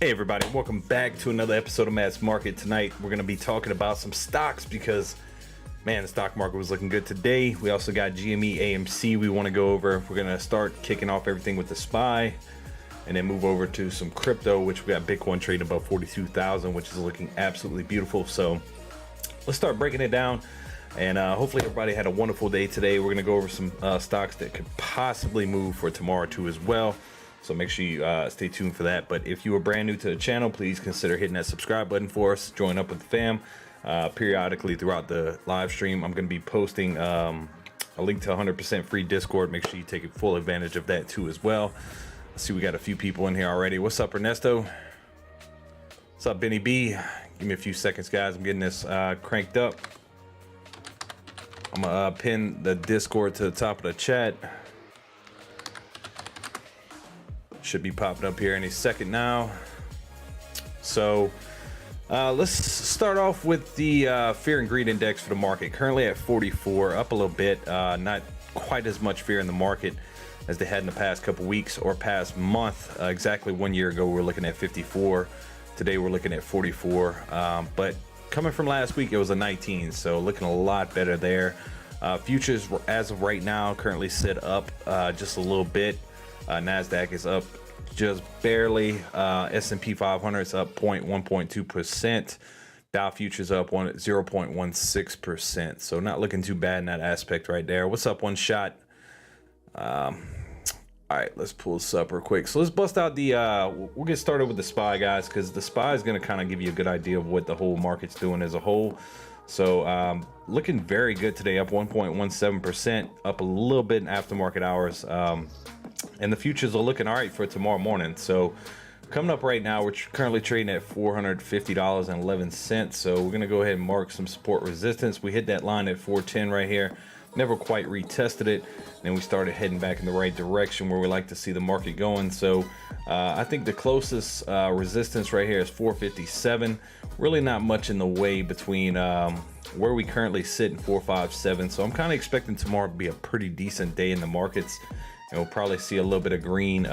Hey everybody, welcome back to another episode of Matt's Market. Tonight we're going to be talking about some stocks because, man, the stock market was looking good today. We also got GME, AMC we want to go over. We're going to start kicking off everything with the SPY and then move over to some crypto, which we got Bitcoin trading above 42,000, which is looking absolutely beautiful. So let's start breaking it down, and hopefully everybody had a wonderful day today. We're going to go over some stocks that could possibly move for tomorrow too as well. So make sure you stay tuned for that. But if you are brand new to the channel, please consider hitting that subscribe button for us. Join up with the fam. Periodically throughout the live stream, I'm going to be posting a link to 100% free Discord. Make sure you take full advantage of that too as well. Let's see, we got a few people in here already. What's up, Ernesto? What's up, Benny B? Give me a few seconds, guys. I'm getting this cranked up. I'm going to pin the Discord to the top of the chat. Should be popping up here any second now. So let's start off with the fear and greed index for the market. Currently at 44, up a little bit. Not quite as much fear in the market as they had in the past couple weeks or past month. Exactly 1 year ago we were looking at 54. Today we're looking at 44. But coming from last week, it was a 19, so looking a lot better there. Futures as of right now currently sit up just a little bit. Nasdaq is up just barely. S&P 500 is up 1.2%. Dow futures up 0.16%. So not looking too bad in that aspect right there. What's up, One Shot? All right, let's pull this up real quick. So let's bust out the we'll get started with the SPY, guys, because the SPY is going to kind of give you a good idea of what the whole market's doing as a whole. So looking very good today, up 1.17%, up a little bit in aftermarket hours. And the futures are looking all right for tomorrow morning. So coming up right now, we're currently trading at $450.11. So we're going to go ahead and mark some support resistance. We hit that line at 410 right here. Never quite retested it. Then we started heading back in the right direction where we like to see the market going. So I think the closest resistance right here is 457. Really not much in the way between where we currently sit in 457. So I'm kind of expecting tomorrow to be a pretty decent day in the markets. And we'll probably see a little bit of green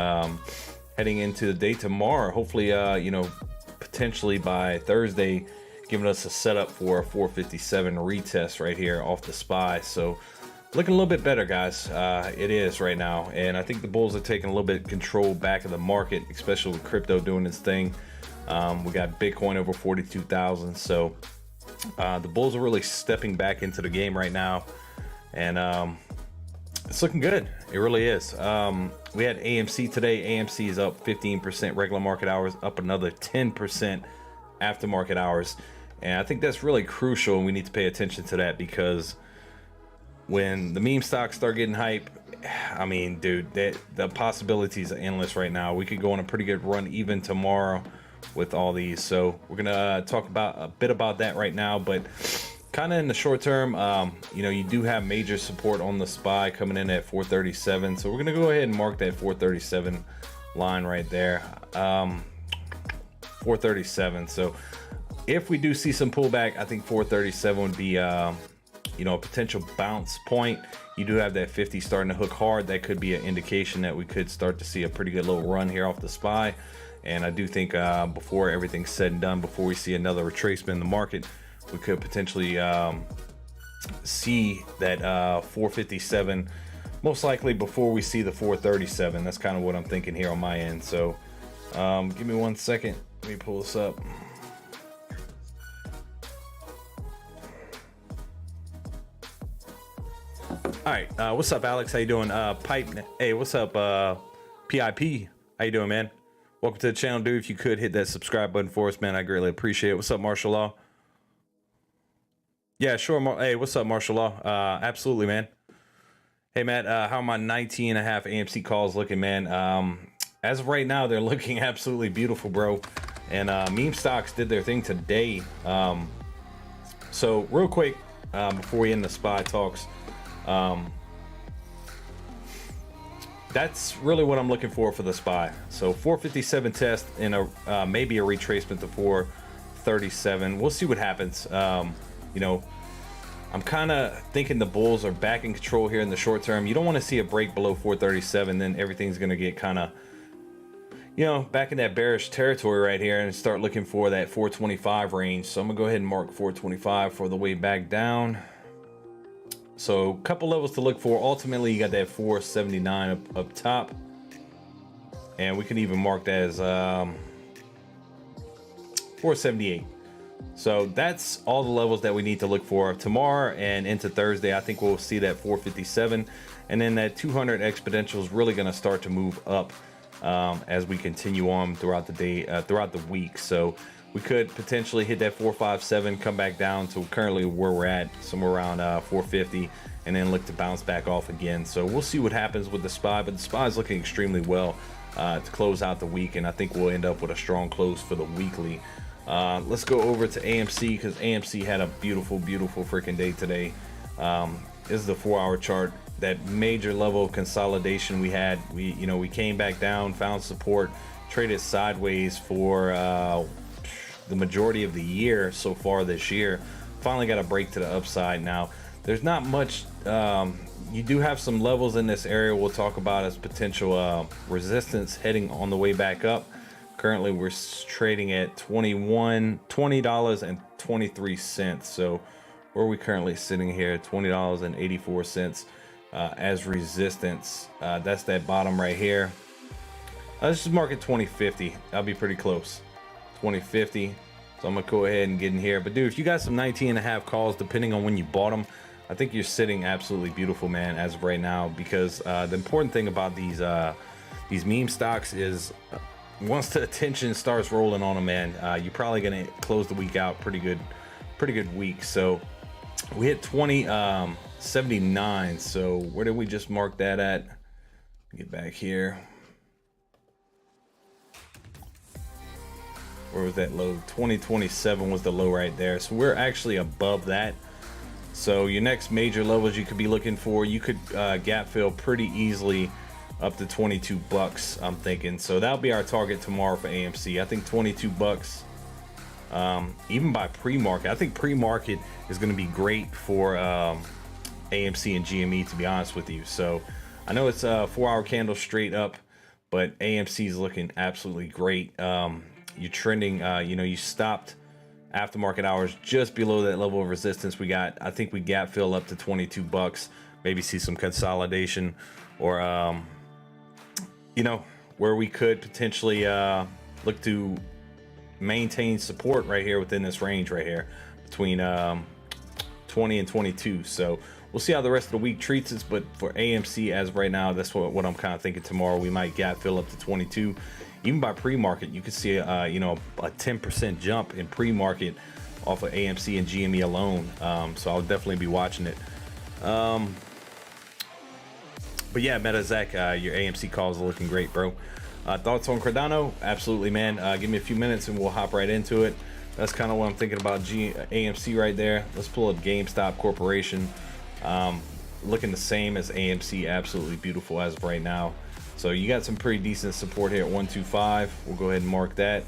heading into the day tomorrow. Hopefully, you know, potentially by Thursday, giving us a setup for a 457 retest right here off the SPY. So looking a little bit better, guys. It is right now. And I think the bulls are taking a little bit of control back of the market, especially with crypto doing its thing. We got Bitcoin over 42,000. So the bulls are really stepping back into the game right now. And it's looking good. It really is. We had AMC today. AMC is up 15% regular market hours, up another 10% aftermarket hours. And I think that's really crucial, and we need to pay attention to that, because when the meme stocks start getting hype, I mean, dude, the possibilities are endless right now. We could go on a pretty good run even tomorrow with all these. So we're gonna talk about a bit about that right now, but kind of in the short term, you know, you do have major support on the SPY coming in at 437. So we're gonna go ahead and mark that 437 line right there. 437. So if we do see some pullback, I think 437 would be you know, a potential bounce point. You do have that 50 starting to hook hard. That could be an indication that we could start to see a pretty good little run here off the SPY. And I do think before everything's said and done, before we see another retracement in the market, we could potentially see that 457, most likely before we see the 437. That's kind of what I'm thinking here on my end. So give me 1 second. Let me pull this up. All right, what's up, Alex? How you doing? Pipe. Hey, what's up, PIP? How you doing, man? Welcome to the channel, dude. If you could hit that subscribe button for us, man, I greatly appreciate it. What's up, Martial Law? Yeah, sure. Hey, what's up, Martial Law? Absolutely, man. Hey, Matt, how are my 19.5 AMC calls looking, man? As of right now, they're looking absolutely beautiful, bro. And meme stocks did their thing today. So real quick, before we end the SPY talks, that's really what I'm looking for the SPY. So 457 test and a maybe a retracement to 437. We'll see what happens. You know, I'm kind of thinking the bulls are back in control here in the short term. You don't want to see a break below 437, then everything's going to get kind of, you know, back in that bearish territory right here and start looking for that 425 range. So I'm gonna go ahead and mark 425 for the way back down. So a couple levels to look for. Ultimately, you got that 479 up top. And we can even mark that as 478. So that's all the levels that we need to look for tomorrow and into Thursday. I think we'll see that 457, and then that 200 exponential is really going to start to move up as we continue on throughout the day, throughout the week. So we could potentially hit that 457, come back down to currently where we're at, somewhere around 450, and then look to bounce back off again. So we'll see what happens with the SPY, but the SPY is looking extremely well to close out the week, and I think we'll end up with a strong close for the weekly. Let's go over to AMC, because AMC had a beautiful freaking day today. This is the 4-hour chart. That major level of consolidation we had, we came back down, found support, traded sideways for the majority of the year so far this year. Finally got a break to the upside. Now there's not much, you do have some levels in this area we'll talk about as potential resistance heading on the way back up. Currently we're trading at $20.23. So where are we currently sitting here? $20.84 as resistance. That's that bottom right here. Let's just mark it 2050. That'll be pretty close. 2050. So I'm gonna go ahead and get in here. But dude, if you got some 19.5 calls, depending on when you bought them, I think you're sitting absolutely beautiful, man, as of right now. Because the important thing about these meme stocks is once the attention starts rolling on them, man, you're probably gonna close the week out pretty good week. So we hit 2079. So where did we just mark that at? Get back here. Where was that low? 2027 was the low right there. So we're actually above that. So your next major levels you could be looking for, you could gap fill pretty easily up to 22 bucks, I'm thinking. So that'll be our target tomorrow for AMC. I think 22 bucks, even by pre-market. I think pre-market is going to be great for AMC and GME, to be honest with you. So I know it's a 4-hour candle straight up, but AMC is looking absolutely great. You're trending, you stopped aftermarket hours just below that level of resistance we got. I think we gap fill up to 22 bucks, maybe see some consolidation, or where we could potentially look to maintain support right here within this range right here between 20 and 22. So we'll see how the rest of the week treats us, but for AMC as of right now, that's what I'm kind of thinking. Tomorrow we might gap fill up to 22. Even by pre-market, you could see a 10% jump in pre-market off of AMC and GME alone. So I'll definitely be watching it. But yeah, MetaZach, your AMC calls are looking great, bro. Thoughts on Cardano? Absolutely, man. Give me a few minutes and we'll hop right into it. That's kind of what I'm thinking about AMC right there. Let's pull up GameStop Corporation. Looking the same as AMC. Absolutely beautiful as of right now. So you got some pretty decent support here at 125. We'll go ahead and mark that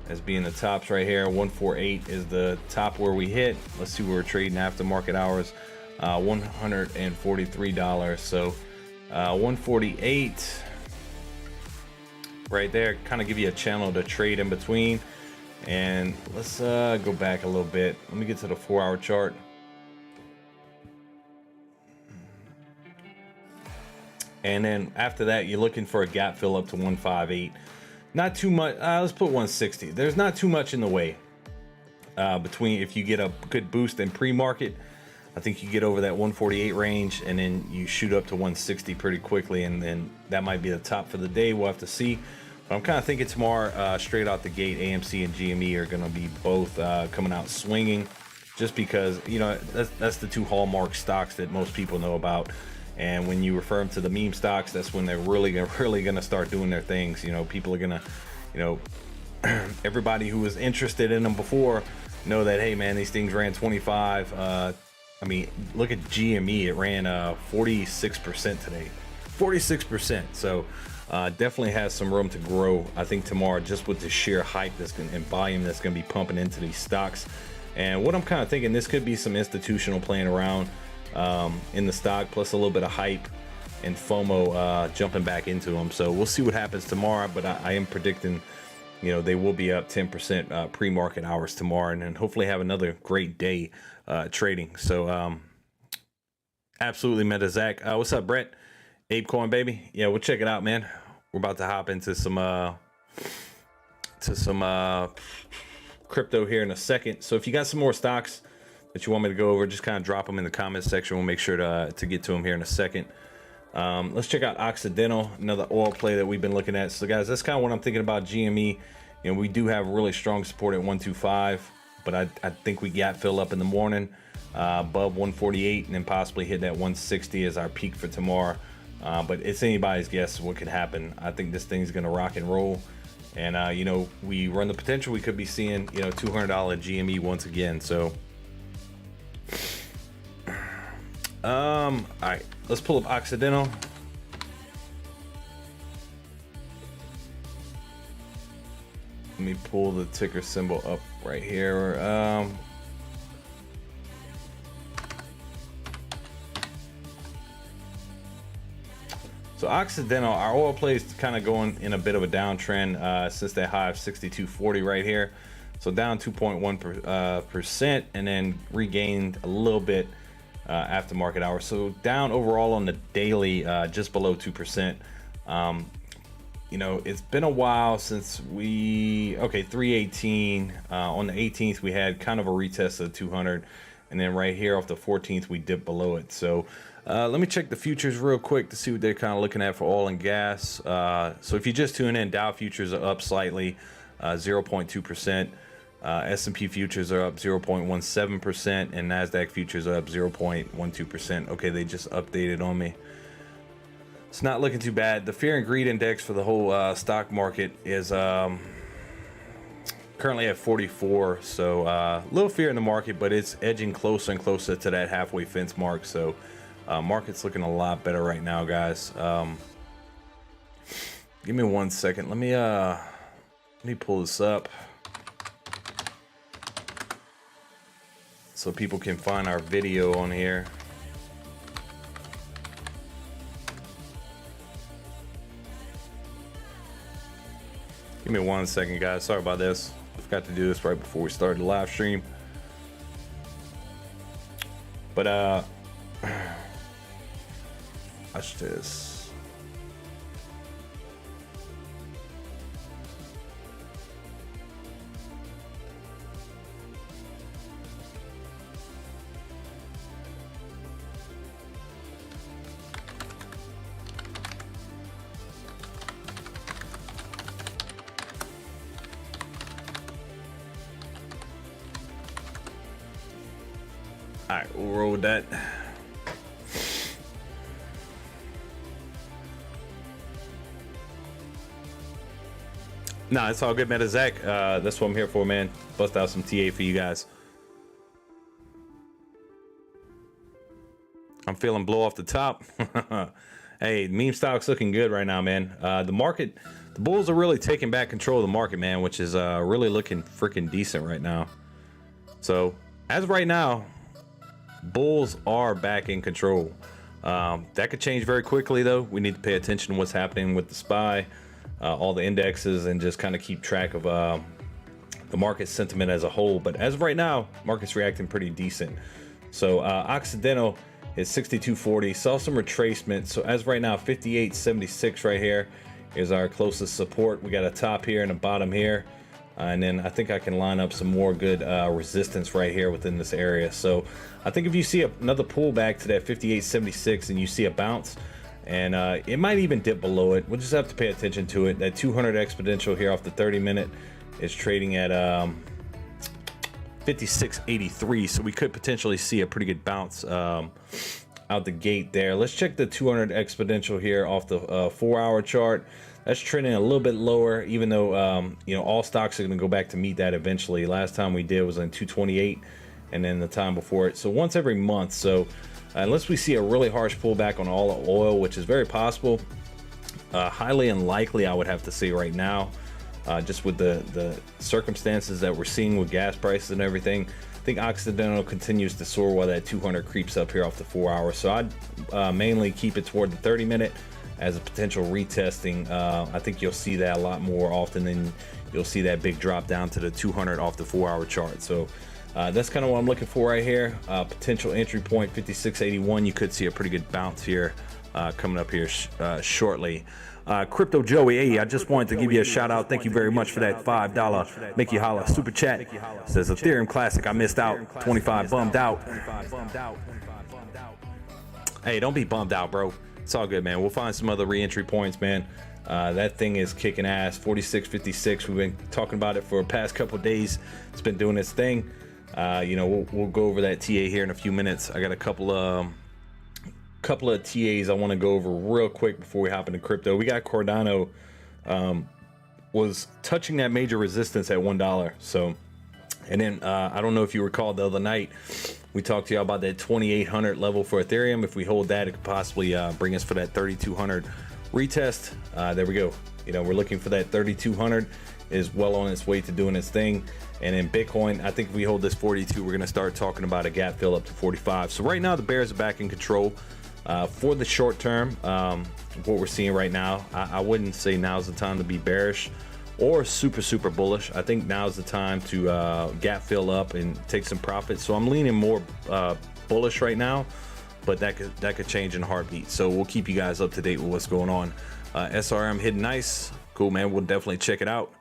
as being the tops right here. 148 is the top where we hit. Let's see where we're trading after market hours. $143. So 148 right there, kind of give you a channel to trade in between. And let's go back a little bit. Let me get to the 4-hour chart. And then after that, you're looking for a gap fill up to 158. Not too much. Let's put 160. There's not too much in the way between. If you get a good boost in pre-market, I think you get over that 148 range, and then you shoot up to 160 pretty quickly, and then that might be the top for the day. We'll have to see. But I'm kind of thinking tomorrow, straight out the gate, AMC and GME are going to be both coming out swinging, just because that's the two hallmark stocks that most people know about. And when you refer them to the meme stocks, that's when they're really gonna start doing their things. People are gonna, everybody who was interested in them before know that, hey man, these things ran 25. I mean, look at GME, it ran 46% today, 46%. So definitely has some room to grow, I think, tomorrow, just with the sheer hype and volume that's gonna be pumping into these stocks. And what I'm kind of thinking, this could be some institutional playing around in the stock, plus a little bit of hype. and FOMO jumping back into them. So we'll see what happens tomorrow, but I am predicting, you know, they will be up 10% pre-market hours tomorrow, and then hopefully have another great day trading. So absolutely meta Zach. What's up, Brett? ApeCoin, baby. Yeah, we'll check it out, man. We're about to hop into some crypto here in a second. So if you got some more stocks that you want me to go over, just kind of drop them in the comments section. We'll make sure to get to them here in a second. Let's check out Occidental, another oil play that we've been looking at. So guys, that's kind of what I'm thinking about GME. You know, we do have really strong support at 125, but I think we got fill up in the morning above 148, and then possibly hit that 160 as our peak for tomorrow. But it's anybody's guess what could happen. I think this thing's gonna rock and roll, and you know, we run the potential we could be seeing, you know, $200 GME once again. So all right, let's pull up Occidental. Let me pull the ticker symbol up right here. So Occidental, our oil play is kind of going in a bit of a downtrend since that high of 62.40 right here. So down 2.1%, and then regained a little bit after market hours. So down overall on the daily, just below 2%. You know, it's been a while since we, okay, 318. On the 18th, we had kind of a retest of 200. And then right here off the 14th, we dipped below it. So let me check the futures real quick to see what they're kind of looking at for oil and gas. So if you just tune in, Dow futures are up slightly, 0.2%. S&P futures are up 0.17%, and NASDAQ futures are up 0.12%. Okay, they just updated on me. It's not looking too bad. The fear and greed index for the whole stock market is currently at 44. So a little fear in the market, but it's edging closer and closer to that halfway fence mark. So market's looking a lot better right now, guys. Give me 1 second. Let me pull this up so people can find our video on here. Give me 1 second, guys. Sorry about this. I forgot to do this right before we started the live stream. But watch this. All right, we'll roll with that. Nah, it's all good, man. Zach, that's what I'm here for, man. Bust out some TA for you guys. I'm feeling blow off the top. Hey, meme stock's looking good right now, man. The market, the bulls are really taking back control of the market, man, which is really looking freaking decent right now. So as of right now, bulls are back in control. That could change very quickly, though. We need to pay attention to what's happening with the SPY, all the indexes, and just kind of keep track of the market sentiment as a whole. But as of right now, market's reacting pretty decent. So Occidental is 62.40, saw some retracement. So as of right now, 58.76 right here is our closest support. We got a top here and a bottom here. And then I think I can line up some more good resistance right here within this area. So I think if you see another pullback to that 58.76 and you see a bounce, and it might even dip below it, we'll just have to pay attention to it. That 200 exponential here off the 30-minute is trading at 56.83, so we could potentially see a pretty good bounce out the gate there. Let's check the 200 exponential here off the 4-hour chart. That's trending a little bit lower, even though you know, all stocks are going to go back to meet that eventually. Last time we did was in 228, and then the time before it. So once every month. So unless we see a really harsh pullback on all the oil, which is very possible, highly unlikely, I would have to say right now, just with the circumstances that we're seeing with gas prices and everything. think Occidental continues to soar while that 200 creeps up here off the 4 hour. So I'd mainly keep it toward the 30-minute as a potential retesting. I think you'll see that a lot more often than you'll see that big drop down to the 200 off the 4 hour chart. So that's kind of what I'm looking for right here. Potential entry point 56.81. You could see a pretty good bounce here coming up here shortly. Crypto Joey, hey, I just wanted to give you a shout out. Thank you very much for that $5 make you holla super chat. Says Ethereum Classic, I missed out. 25 bummed out. Hey, don't be bummed out, bro. It's all good, man. We'll find some other re-entry points, man. That thing is kicking ass. 46.56. We've been talking about it for the past couple days. It's been doing its thing. You know, we'll go over that TA here in a few minutes. I got a couple of TAs I want to go over real quick before we hop into crypto. We got Cardano was touching that major resistance at $1. So, and then I don't know if you recall the other night we talked to you about that 2,800 level for Ethereum. If we hold that, it could possibly bring us for that 3,200 retest. There we go. You know, we're looking for that 3,200 is well on its way to doing its thing. And in Bitcoin, I think if we hold this 42, we're going to start talking about a gap fill up to 45. So right now the bears are back in control. For the short term, what we're seeing right now, I wouldn't say now's the time to be bearish or super bullish. I think now's the time to gap fill up and take some profits. So I'm leaning more bullish right now, but that could change in a heartbeat. So we'll keep you guys up to date with what's going on. SRM hidden nice, cool, man. We'll definitely check it out.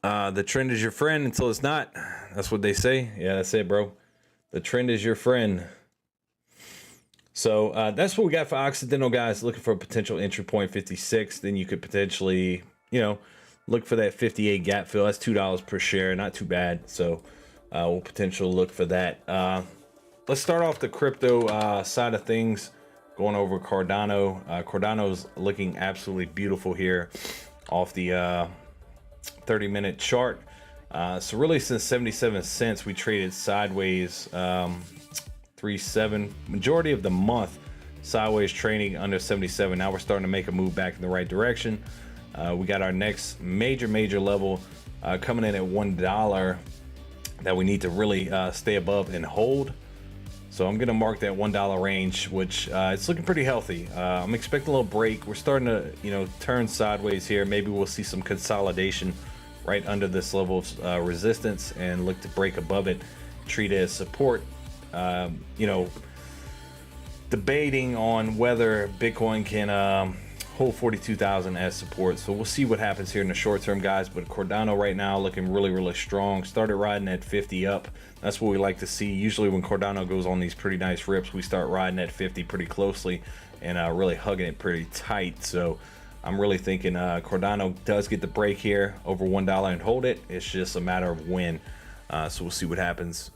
The trend is your friend until it's not. That's what they say. Yeah, that's it, bro. The trend is your friend. So that's what we got for Occidental, guys. Looking for a potential entry point 56. Then you could potentially, you know, look for that 58 gap fill. That's $2 per share, not too bad. So we'll potentially look for that. Let's start off the crypto side of things, going over Cardano. Cardano's looking absolutely beautiful here off the 30-minute chart. So really since 77 cents we traded sideways. 3.7 majority of the month sideways trading under 77. Now we're starting to make a move back in the right direction. We got our next major level coming in at $1 that we need to really stay above and hold. So I'm gonna mark that $1 range, which it's looking pretty healthy. I'm expecting a little break. We're starting to, you know, turn sideways here. Maybe we'll see some consolidation right under this level of resistance and look to break above it, treat it as support. You know, debating on whether Bitcoin can hold 42,000 as support. So we'll see what happens here in the short term, guys. But Cardano right now looking really strong. Started riding at 50 up. That's what we like to see. Usually when Cardano goes on these pretty nice rips, we start riding at 50 pretty closely and really hugging it pretty tight. So I'm really thinking Cardano does get the break here over $1 and hold it. It's just a matter of when. So we'll see what happens.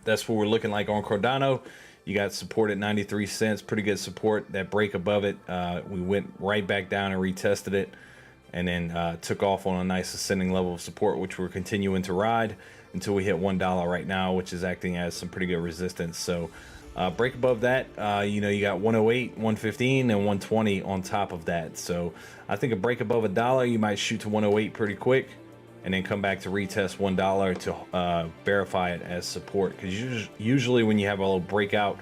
That's what we're looking like on Cardano. You got support at 93 cents, pretty good support. That break above it, we went right back down and retested it, and then took off on a nice ascending level of support, which we're continuing to ride until we hit $1 right now, which is acting as some pretty good resistance. So break above that, you know, you got 108, 115, and 120 on top of that. So I think a break above $1, you might shoot to 108 pretty quick, and then come back to retest $1 to verify it as support. Because usually when you have a little breakout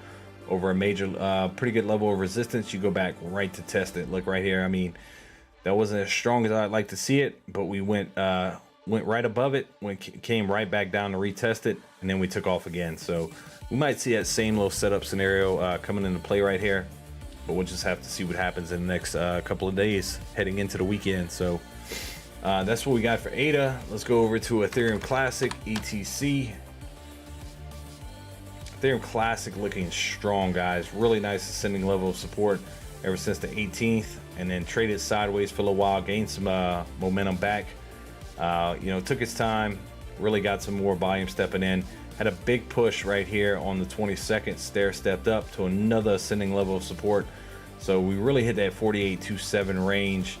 over a major, pretty good level of resistance, you go back right to test it. Look right here. I mean, that wasn't as strong as I'd like to see it, but we went right above it, came right back down to retest it, and then we took off again. So we might see that same little setup scenario coming into play right here, but we'll just have to see what happens in the next couple of days heading into the weekend. So that's what we got for ADA. Let's go over to Ethereum Classic, ETC. Ethereum Classic looking strong, guys. Really nice ascending level of support ever since the 18th, and then traded sideways for a little while, gained some momentum back. You know, took its time, really got some more volume stepping in. Had a big push right here on the 22nd, stepped up to another ascending level of support. So we really hit that 48.27 range.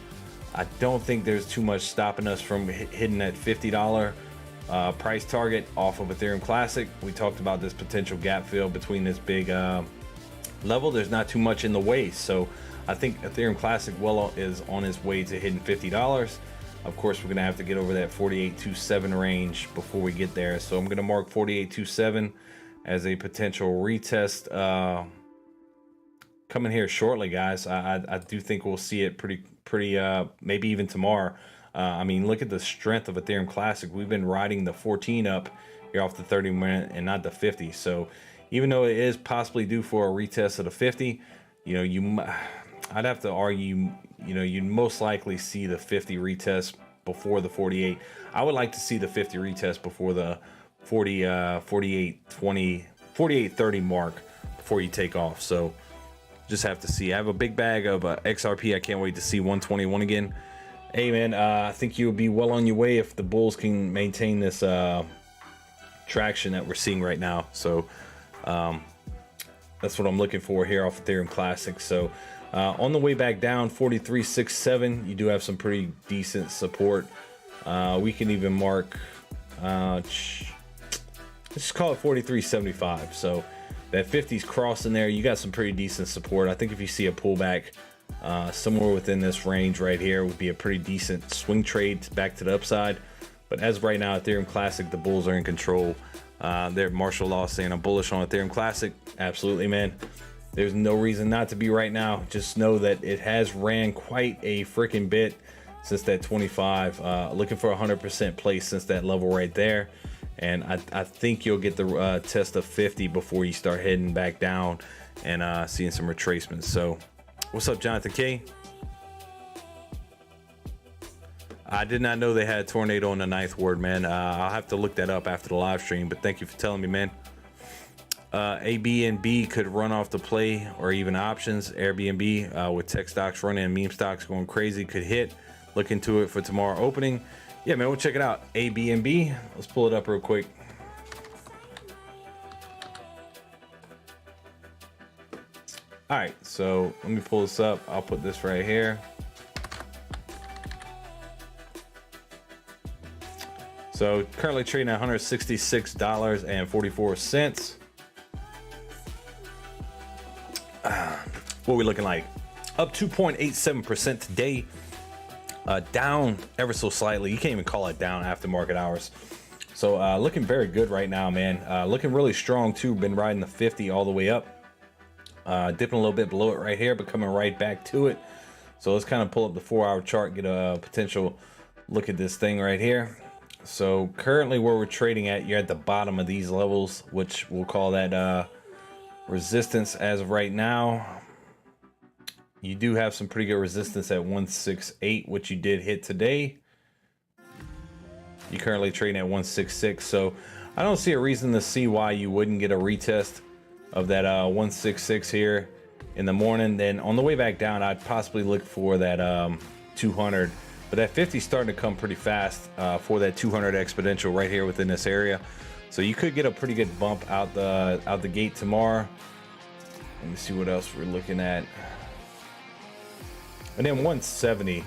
I don't think there's too much stopping us from hitting that $50 price target off of Ethereum Classic. We talked about this potential gap fill between this big level. There's not too much in the way, so I think Ethereum Classic is on its way to hitting $50. Of course, we're gonna have to get over that 48.27 range before we get there. So I'm gonna mark 48.27 as a potential retest coming here shortly, guys. I do think we'll see it pretty maybe even tomorrow. I mean, look at the strength of Ethereum Classic. We've been riding the 14 up here off the 30-minute and not the 50. So even though it is possibly due for a retest of the 50, you know, I'd have to argue, you'd most likely see the 50 retest before the 48. I would like to see the 50 retest before the 48.30 mark before you take off. So just have to see. I have a big bag of XRP. I can't wait to see 121 again. Hey man, I think you'll be well on your way if the bulls can maintain this traction that we're seeing right now. So that's what I'm looking for here off Ethereum Classic. So on the way back down, 43.67, you do have some pretty decent support. We can even mark, let's just call it 43.75. So that 50's crossing there. You got some pretty decent support. I think if you see a pullback somewhere within this range right here would be a pretty decent swing trade back to the upside. But as of right now, Ethereum Classic, the bulls are in control. There, Martial Law saying I'm bullish on Ethereum Classic. Absolutely, man. There's no reason not to be right now. Just know that it has ran quite a freaking bit since that 25. Looking for 100% place since that level right there. And I think you'll get the test of 50 before you start heading back down and seeing some retracements. So what's up, Jonathan K? I did not know they had a tornado on the 9th ward, man. I'll have to look that up after the live stream, but thank you for telling me, man. Airbnb could run off the play or even options. Airbnb with tech stocks running and meme stocks going crazy could hit. Look into it for tomorrow opening. Yeah, man, we'll check it out. Airbnb. Let's pull it up real quick. All right, so let me pull this up. I'll put this right here. So currently trading at $166.44. What are we looking like? Up 2.87% today. Down ever so slightly. You can't even call it down after market hours. So looking very good right now, man. Looking really strong too. Been riding the 50 all the way up. Dipping a little bit below it right here, but coming right back to it. So let's kind of pull up the 4-hour chart, get a potential look at this thing right here. So currently where we're trading at, you're at the bottom of these levels, which we'll call that resistance as of right now. You do have some pretty good resistance at 168, which you did hit today. You're currently trading at 166, so I don't see a reason to see why you wouldn't get a retest of that 166 here in the morning. Then on the way back down, I'd possibly look for that 200, but that 50 is starting to come pretty fast for that 200 exponential right here within this area. So you could get a pretty good bump out the gate tomorrow. Let me see what else we're looking at. And then 170.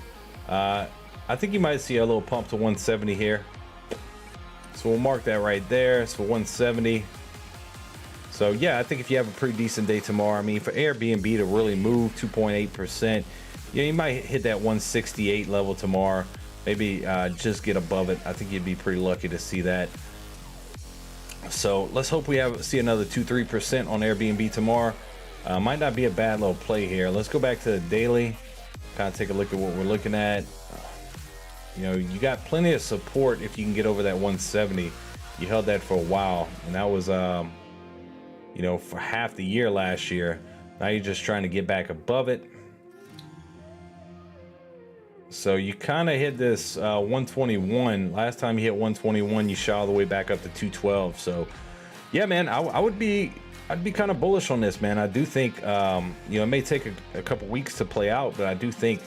I think you might see a little pump to 170 here. So we'll mark that right there. So 170. So yeah, I think if you have a pretty decent day tomorrow, I mean, for Airbnb to really move 2.8%, yeah, you might hit that 168 level tomorrow. Maybe just get above it. I think you'd be pretty lucky to see that. So let's hope we see another 2-3% on Airbnb tomorrow. Might not be a bad little play here. Let's go back to the daily. Kind of take a look at what we're looking at. You know, you got plenty of support if you can get over that 170. You held that for a while, and that was you know, for half the year last year. Now you're just trying to get back above it. So you kind of hit this 121. Last time you hit 121, you shot all the way back up to 212. So yeah, man, I'd be kind of bullish on this, man. I do think you know, it may take a couple weeks to play out, but I do think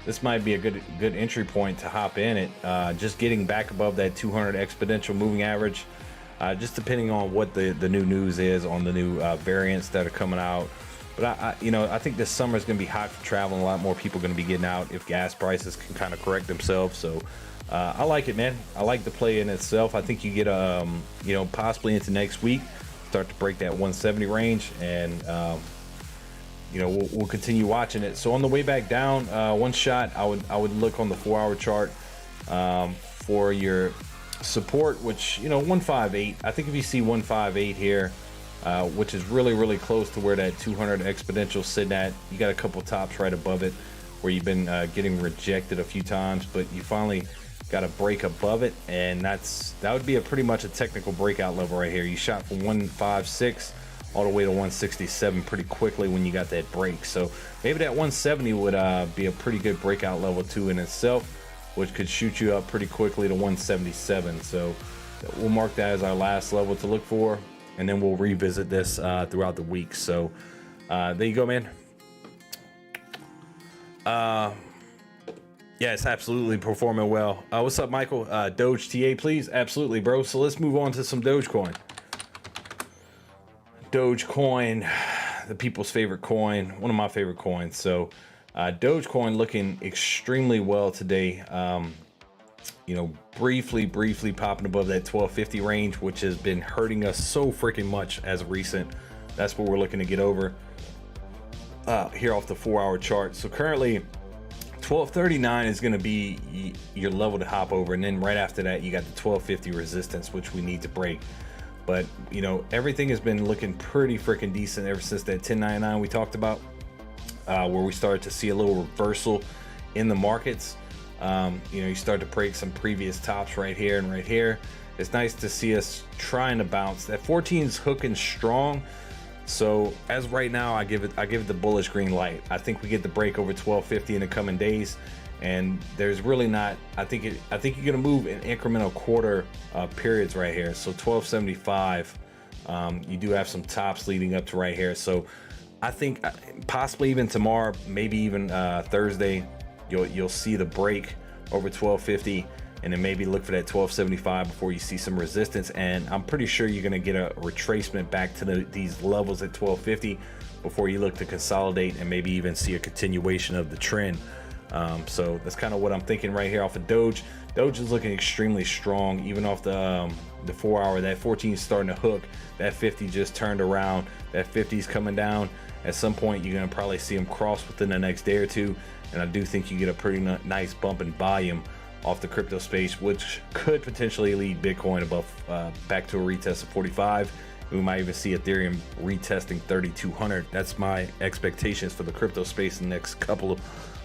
this might be a good entry point to hop in it. Just getting back above that 200 exponential moving average, just depending on what the new news is on the new variants that are coming out. But you know, I think this summer is going to be hot for travel, and a lot more people are going to be getting out if gas prices can kind of correct themselves. So I like it, man. I like the play in itself. I think you get you know, possibly into next week, start to break that 170 range, and you know, we'll continue watching it. So on the way back down, one shot, I would look on the 4-hour chart for your support, which, you know, 158. I think if you see 158 here, which is really close to where that 200 exponential sitting at, you got a couple tops right above it where you've been getting rejected a few times, but you finally got a break above it, and that would be a pretty much a technical breakout level right here. You shot from 156 all the way to 167 pretty quickly when you got that break. So maybe that 170 would be a pretty good breakout level too in itself, which could shoot you up pretty quickly to 177. So we'll mark that as our last level to look for, and then we'll revisit this throughout the week. So there you go, man. Yeah, it's absolutely performing well. What's up, Michael? Doge TA, please. Absolutely, bro. So let's move on to some Dogecoin. Dogecoin, the people's favorite coin, one of my favorite coins. So Dogecoin looking extremely well today. You know, briefly popping above that 1250 range, which has been hurting us so freaking much as of recent. That's what we're looking to get over here off the 4-hour chart. So currently 1239 is going to be your level to hop over, and then right after that you got the 1250 resistance, which we need to break. But you know, everything has been looking pretty freaking decent ever since that 1099 we talked about, where we started to see a little reversal in the markets. You know, you start to break some previous tops right here and right here. It's nice to see us trying to bounce. That 14's hooking strong. So as of right now, I give it the bullish green light. I think we get the break over 1250 in the coming days, and there's really not. I think you're gonna move in incremental quarter periods right here. So 1275, you do have some tops leading up to right here. So I think possibly even tomorrow, maybe even Thursday, you'll see the break over 1250. And then maybe look for that 1275 before you see some resistance. And I'm pretty sure you're going to get a retracement back to these levels at 1250 before you look to consolidate and maybe even see a continuation of the trend. So that's kind of what I'm thinking right here off of Doge. Doge is looking extremely strong, even off the 4-hour. That 14 is starting to hook. That 50 just turned around. That 50 is coming down. At some point, you're going to probably see them cross within the next day or two. And I do think you get a pretty nice bump in volume off the crypto space, which could potentially lead Bitcoin above back to a retest of 45. We might even see Ethereum retesting 3,200. That's my expectations for the crypto space in the next couple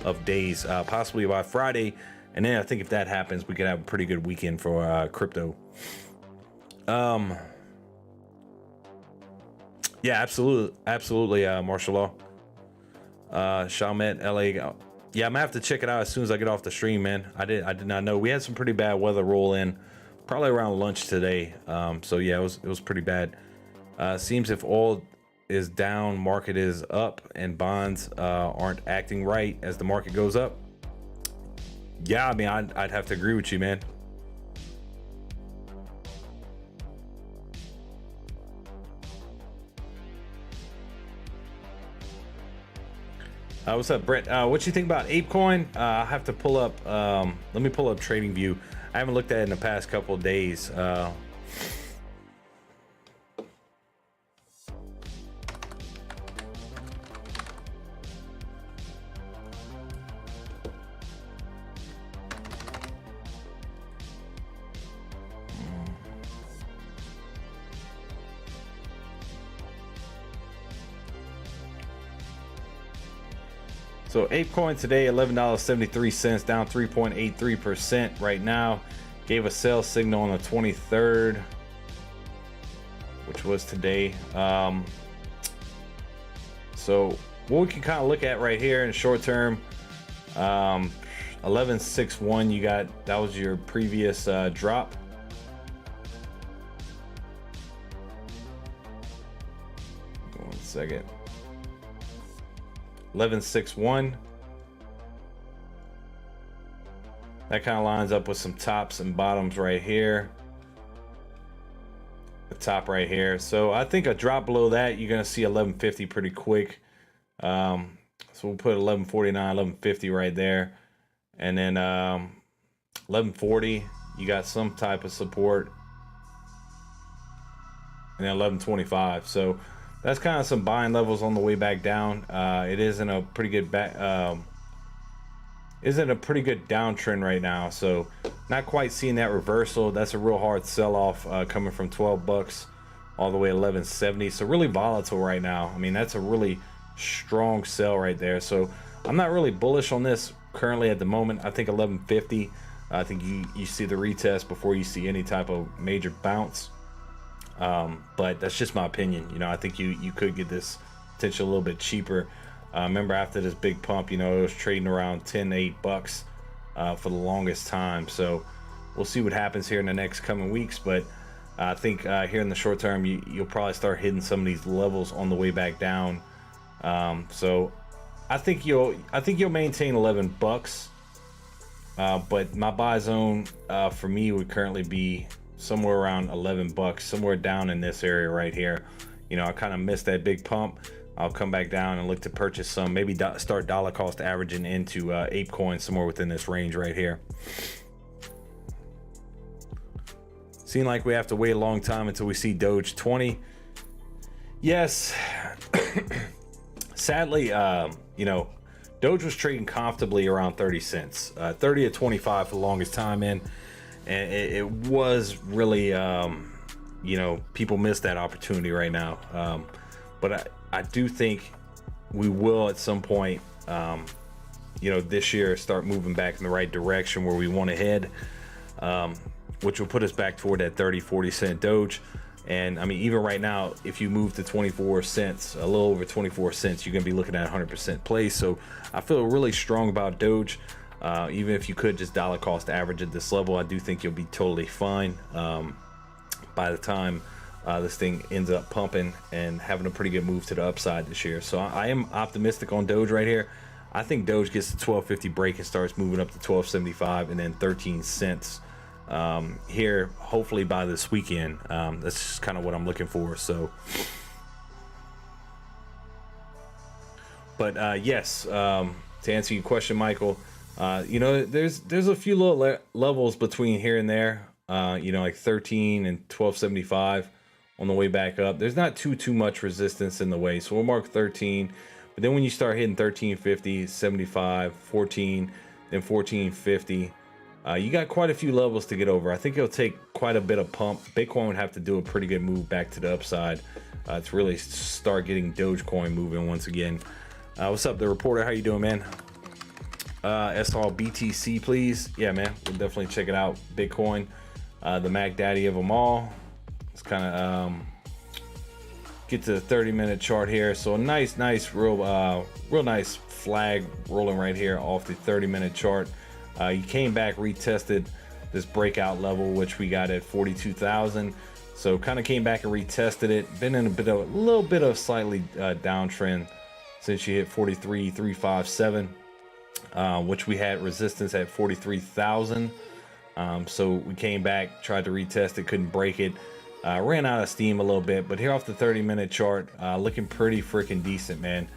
of days, possibly by Friday. And then I think if that happens, we could have a pretty good weekend for crypto. Yeah, absolutely, martial law. Chalmette, LA. Yeah, I'm gonna have to check it out as soon as I get off the stream, man. I did not know. We had some pretty bad weather roll in, probably around lunch today. So yeah, it was pretty bad. Seems if oil is down, market is up, and bonds aren't acting right as the market goes up. Yeah, I mean, I'd have to agree with you, man. What's up, Brett? What you think about ApeCoin? I'll have to pull up. Let me pull up TradingView. I haven't looked at it in the past couple of days. So ApeCoin today, $11.73, down 3.83% right now. Gave a sell signal on the 23rd, which was today. So what we can kind of look at right here in short term, 11.61, you got, that was your previous drop. One second. 11.61. That kind of lines up with some tops and bottoms right here. The top right here. So I think a drop below that, you're going to see 11.50 pretty quick. So we'll put 11.49, 11.50 right there. And then 11.40, you got some type of support. And then 11.25. So that's kind of some buying levels on the way back down. It is in a pretty good is in a pretty good downtrend right now. So not quite seeing that reversal. That's a real hard sell-off coming from 12 bucks all the way 11.70. So really volatile right now. I mean, that's a really strong sell right there. So I'm not really bullish on this currently at the moment. I think 11.50. I think you see the retest before you see any type of major bounce. But that's just my opinion. You know, I think you could get this potentially a little bit cheaper. Remember, after this big pump, you know, it was trading around 10 to 8 bucks for the longest time. So we'll see what happens here in the next coming weeks. But I think here in the short term, you'll probably start hitting some of these levels on the way back down. So I think you'll maintain 11 bucks. But my buy zone for me would currently be somewhere around 11 bucks, somewhere down in this area right here. You know, I kind of missed that big pump. I'll come back down and look to purchase some, maybe start dollar cost averaging into ape coins somewhere within this range right here. Seem like we have to wait a long time until we see Doge 20. Yes. Sadly, you know, Doge was trading comfortably around 30 cents, 30 to 25 for the longest time in, and it was really, you know, people miss that opportunity right now. But I do think we will at some point, you know, this year start moving back in the right direction where we want to head, which will put us back toward that 30-40 cent Doge. And I mean, even right now, if you move to 24 cents, a little over 24 cents, you're going to be looking at 100% play. So I feel really strong about Doge. Even if you could just dollar cost average at this level, I do think you'll be totally fine by the time this thing ends up pumping and having a pretty good move to the upside this year. So I am optimistic on Doge right here. I think Doge gets to 12.50 break and starts moving up to 12.75 and then 13 cents here, hopefully by this weekend. That's just kind of what I'm looking for. So, but yes, to answer your question, Michael, you know, there's a few little levels between here and there, you know, like 13 and 12.75 on the way back up. There's not too much resistance in the way, so we'll mark 13. But then when you start hitting 13.50, 75, 14, then 14.50, you got quite a few levels to get over. I think it'll take quite a bit of pump. Bitcoin would have to do a pretty good move back to the upside to really start getting Dogecoin moving once again. What's up, the reporter? How you doing, man? SR BTC, please. Yeah, man, we'll definitely check it out. Bitcoin, the Mac Daddy of them all. Let's kind of get to the 30-minute chart here. So a nice, real nice flag rolling right here off the 30-minute chart. You came back, retested this breakout level, which we got at 42,000. So kind of came back and retested it. Been in a little bit of slightly downtrend since you hit 43,357, which we had resistance at 43,000. So we came back, tried to retest it, couldn't break it. Ran out of steam a little bit, but here off the 30-minute chart, looking pretty freaking decent, man.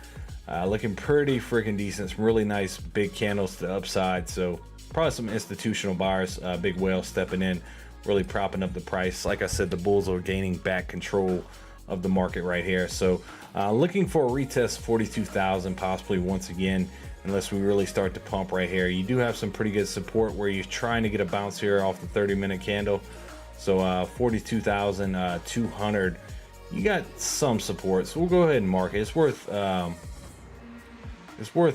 Looking pretty freaking decent. Some really nice big candles to the upside. So probably some institutional buyers, big whale stepping in, really propping up the price. Like I said, the bulls are gaining back control of the market right here. So looking for a retest 42,000 possibly once again, unless we really start to pump right here. You do have some pretty good support where you're trying to get a bounce here off the 30-minute candle. So 42,200, you got some support. So we'll go ahead and mark it. It's worth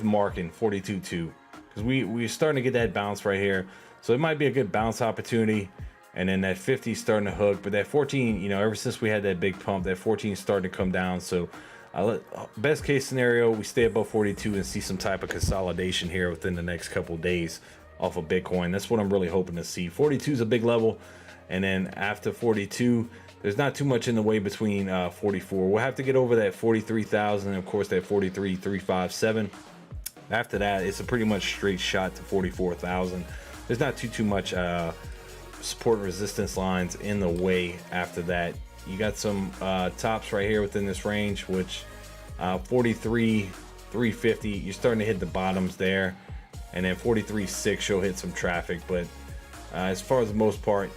marking 42.2 because we're starting to get that bounce right here. So it might be a good bounce opportunity. And then that 50 is starting to hook, but that 14, you know, ever since we had that big pump, that 14 is starting to come down. So best case scenario, we stay above 42 and see some type of consolidation here within the next couple of days off of Bitcoin. That's what I'm really hoping to see. 42 is a big level. And then after 42, there's not too much in the way between 44. We'll have to get over that 43,000, and of course that 43,357. After that, it's a pretty much straight shot to 44,000. There's not too much support and resistance lines in the way after that. You got some tops right here within this range, which 43,350. You're starting to hit the bottoms there, and then 43.6 you'll hit some traffic. But as far as the most part,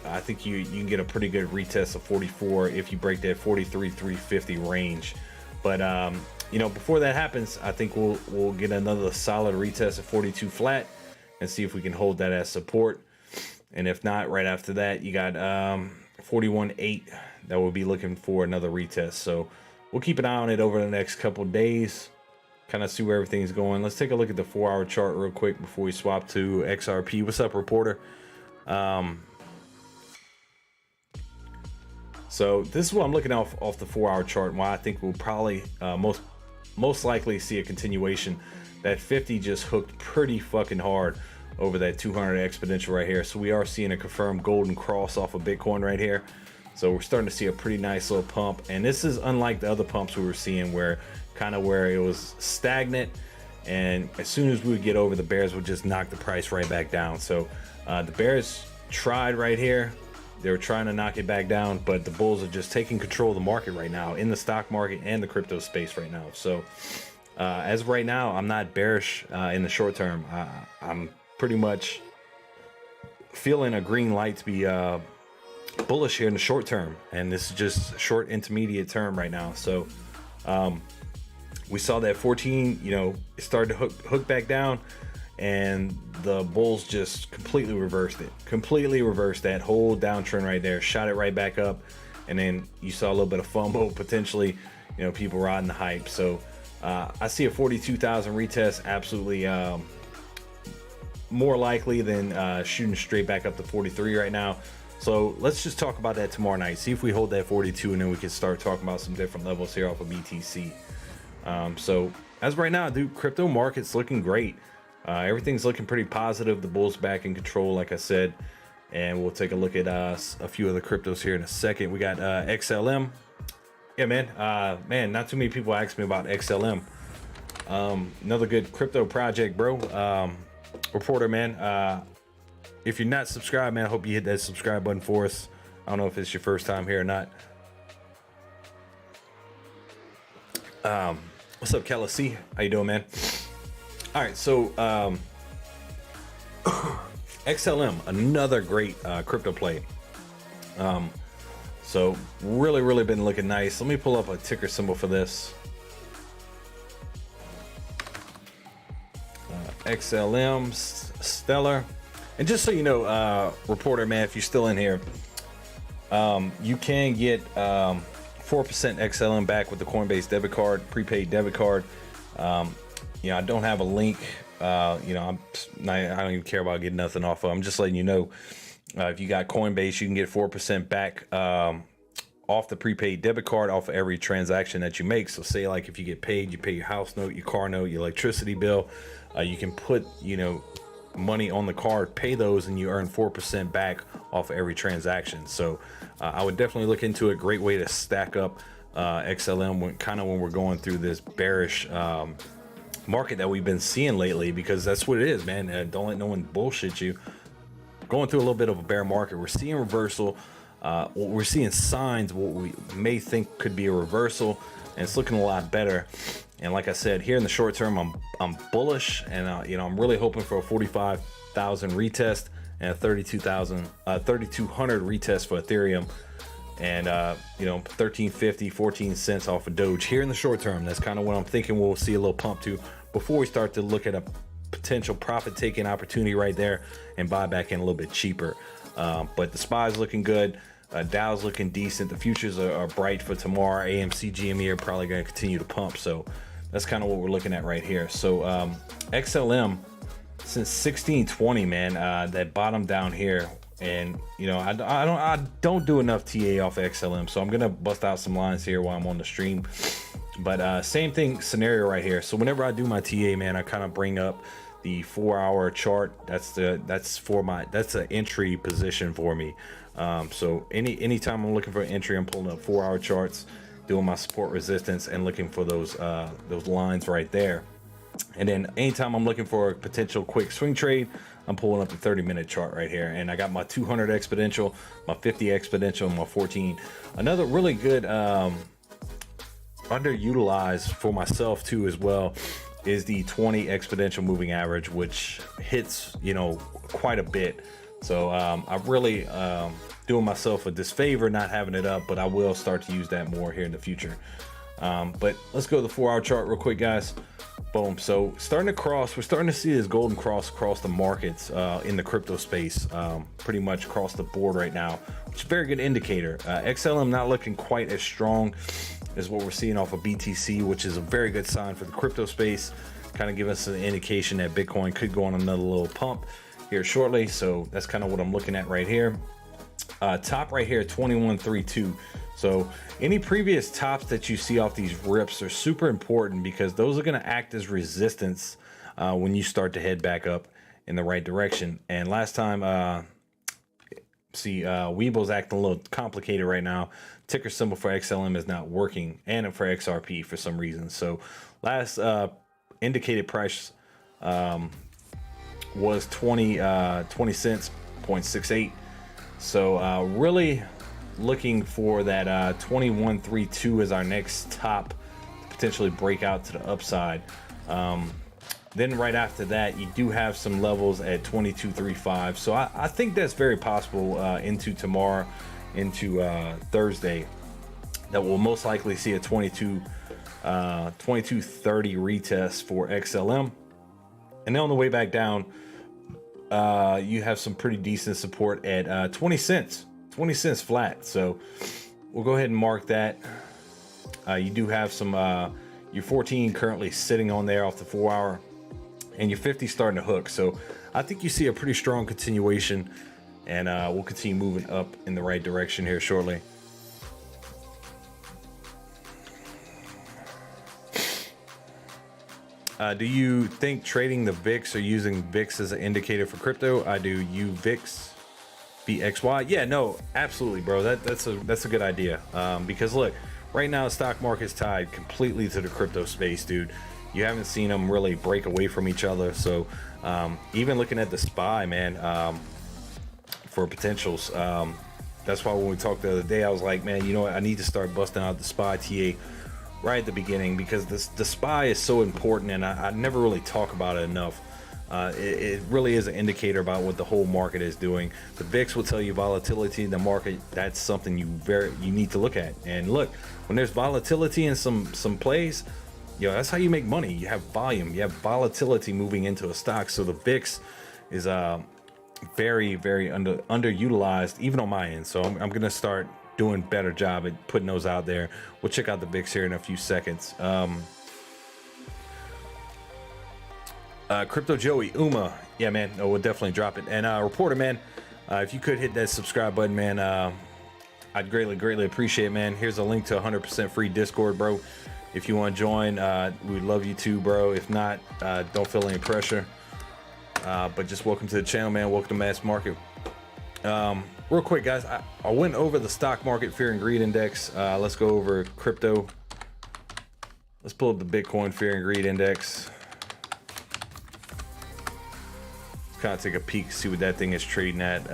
I think you can get a pretty good retest of 44 if you break that 43,350 range. But before that happens, I think we'll get another solid retest of 42 flat and see if we can hold that as support. And if not, right after that, you got 41.8 that will be looking for another retest. So we'll keep an eye on it over the next couple days, kind of see where everything's going. Let's take a look at the 4-hour chart real quick before we swap to XRP. What's up, reporter? So this is what I'm looking off the 4-hour chart, and why I think we'll probably most likely see a continuation. That 50 just hooked pretty fucking hard over that 200 exponential right here. So we are seeing a confirmed golden cross off of Bitcoin right here. So we're starting to see a pretty nice little pump, and this is unlike the other pumps we were seeing where it was stagnant, and as soon as we would get over, the bears would just knock the price right back down. So the bears tried right here. They were trying to knock it back down, but the bulls are just taking control of the market right now, in the stock market and the crypto space right now. So as of right now, I'm not bearish in the short term. I'm pretty much feeling a green light to be bullish here in the short term, and this is just short intermediate term right now. So we saw that 14, it started to hook back down, and the bulls just completely reversed that whole downtrend right there, shot it right back up, and then you saw a little bit of FOMO potentially, people riding the hype. So I see a 42,000 retest absolutely more likely than shooting straight back up to 43 right now. So let's just talk about that tomorrow night, see if we hold that 42, and then we can start talking about some different levels here off of BTC. So as of right now, dude, crypto market's looking great. Everything's looking pretty positive. The bulls back in control, like I said, and we'll take a look at a few of the cryptos here in a second. We got XLM. Yeah, man, not too many people ask me about XLM. Another good crypto project, bro. Reporter, man, if you're not subscribed, man, I hope you hit that subscribe button for us. I don't know if it's your first time here or not. What's up, Kelly C? How you doing, man? All right, so XLM, another great crypto play. So really been looking nice. Let me pull up a ticker symbol for this. XLM Stellar. And just so you know, reporter, man, if you're still in here, you can get 4% XLM back with the Coinbase debit card, prepaid debit card. I don't have a link. I don't even care about getting nothing off of. I'm just letting you know, if you got Coinbase, you can get 4% back off the prepaid debit card off of every transaction that you make. So say like if you get paid, you pay your house note, your car note, your electricity bill, you can put money on the card, pay those, and you earn 4% back off every transaction. So I would definitely look into a great way to stack up XLM when we're going through this bearish market that we've been seeing lately, because that's what it is, man. Don't let no one bullshit you. Going through a little bit of a bear market, we're seeing reversal. We're seeing signs of what we may think could be a reversal, and it's looking a lot better. And like I said, here in the short term, I'm bullish, and I'm really hoping for a 45,000 retest and a 3,200 retest for Ethereum, and 13.50, 14 cents off of Doge here in the short term. That's kind of what I'm thinking we'll see a little pump to before we start to look at a potential profit taking opportunity right there and buy back in a little bit cheaper. But the SPY's looking good. Dow's looking decent. The futures are bright for tomorrow. AMC GME are probably going to continue to pump. So that's kind of what we're looking at right here. So XLM, since 1620, man, that bottom down here, and I don't do enough TA off XLM, so I'm gonna bust out some lines here while I'm on the stream. But same thing scenario right here. So whenever I do my TA, man, I kind of bring up the 4-hour chart. That's an entry position for me. So anytime I'm looking for an entry, I'm pulling up 4-hour charts, doing my support resistance, and looking for those lines right there. And then anytime I'm looking for a potential quick swing trade, I'm pulling up the 30-minute chart right here. And I got my 200 exponential, my 50 exponential, and my 14. Another really good underutilized for myself too as well is the 20 exponential moving average, which hits quite a bit. So I'm really doing myself a disfavor not having it up, but I will start to use that more here in the future. But let's go to the 4-hour chart real quick, guys. Boom. So starting to cross, we're starting to see this golden cross across the markets in the crypto space, pretty much across the board right now, which is a very good indicator. XLM not looking quite as strong as what we're seeing off of BTC, which is a very good sign for the crypto space, kind of giving us an indication that Bitcoin could go on another little pump here shortly. So that's kind of what I'm looking at right here. Top right here, 2132. So any previous tops that you see off these rips are super important, because those are going to act as resistance when you start to head back up in the right direction. And last time, Webull's acting a little complicated right now. Ticker symbol for XLM is not working, and for XRP for some reason. So last indicated price was 20 cents, 0.68. So really looking for that 2132 as our next top to potentially break out to the upside. Then right after that, you do have some levels at 2235. So I think that's very possible into tomorrow, into Thursday, that we'll most likely see a 2230 retest for XLM. And then on the way back down, you have some pretty decent support at 20 cents flat. So we'll go ahead and mark that. You do have some your 14 currently sitting on there off the 4-hour, and your 50 starting to hook. So I think you see a pretty strong continuation, and we'll continue moving up in the right direction here shortly. Do you think trading the VIX or using VIX as an indicator for crypto? I do. You VIX, VXY. Yeah, no, absolutely, bro. That's a good idea. Because look, right now the stock market's tied completely to the crypto space, dude. You haven't seen them really break away from each other. So even looking at the SPY, man, for potentials. That's why when we talked the other day, I was like, man, you know what? I need to start busting out the SPY TA right at the beginning, because the SPY is so important, and I never really talk about it enough. It really is an indicator about what the whole market is doing. The VIX will tell you volatility in the market. That's something you need to look at. And look, when there's volatility in some plays, that's how you make money. You have volume, you have volatility moving into a stock. So the VIX is very underutilized, even on my end. So I'm gonna start doing a better job at putting those out there. We'll check out the VIX here in a few seconds. Crypto Joey, Uma, yeah, man, no, we'll definitely drop it. And Reporter, man, if you could hit that subscribe button, man, I'd greatly appreciate it, man. Here's a link to 100% free Discord, bro. If you want to join, we'd love you too, bro. If not, don't feel any pressure. But just welcome to the channel, man. Welcome to Mass Market. Real quick, guys, I went over the stock market fear and greed index. Let's go over crypto. Let's pull up the Bitcoin fear and greed index. Kind of take a peek, see what that thing is trading at.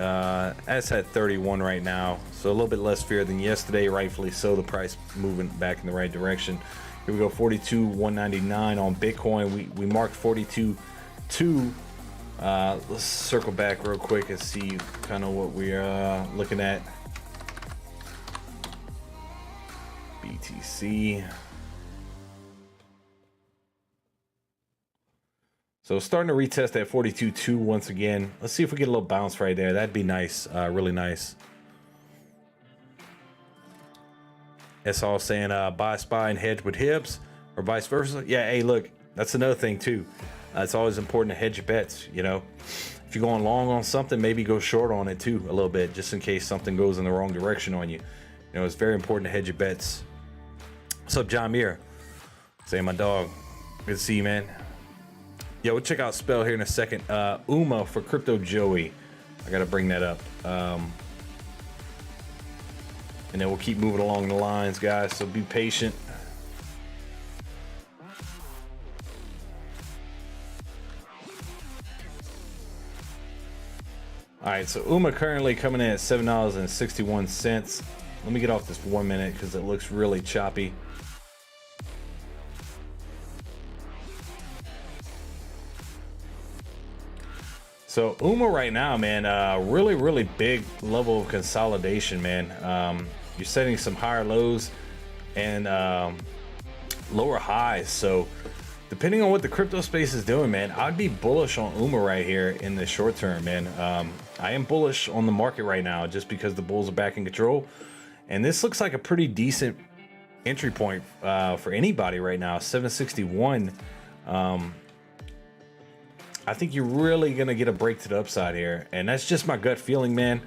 That's at 31 right now, so a little bit less fear than yesterday, rightfully so. The price moving back in the right direction. Here we go, 42,199 on Bitcoin. We marked 42.2. Let's circle back real quick and see kind of what we're looking at. BTC. So starting to retest that 42.2 once again. Let's see if we get a little bounce right there. That'd be nice, really nice. That's all saying buy SPY and hedge with HIBs, or vice versa. Yeah, hey, look, that's another thing too. It's always important to hedge your bets. If you're going long on something, maybe go short on it too a little bit, just in case something goes in the wrong direction on you. It's very important to hedge your bets. What's up, John Muir? Saying my dog. Good to see you, man. Yeah, we'll check out Spell here in a second. Uma for Crypto Joey. I gotta bring that up. And then we'll keep moving along the lines, guys. So be patient. All right, so Uma currently coming in at $7.61. Let me get off this 1 minute because it looks really choppy. So Uma right now, man, really big level of consolidation, man. You're setting some higher lows, and lower highs. So depending on what the crypto space is doing, man, I'd be bullish on UMA right here in the short term, man. I am bullish on the market right now just because the bulls are back in control. And this looks like a pretty decent entry point for anybody right now. 761. I think you're really going to get a break to the upside here. And that's just my gut feeling, man.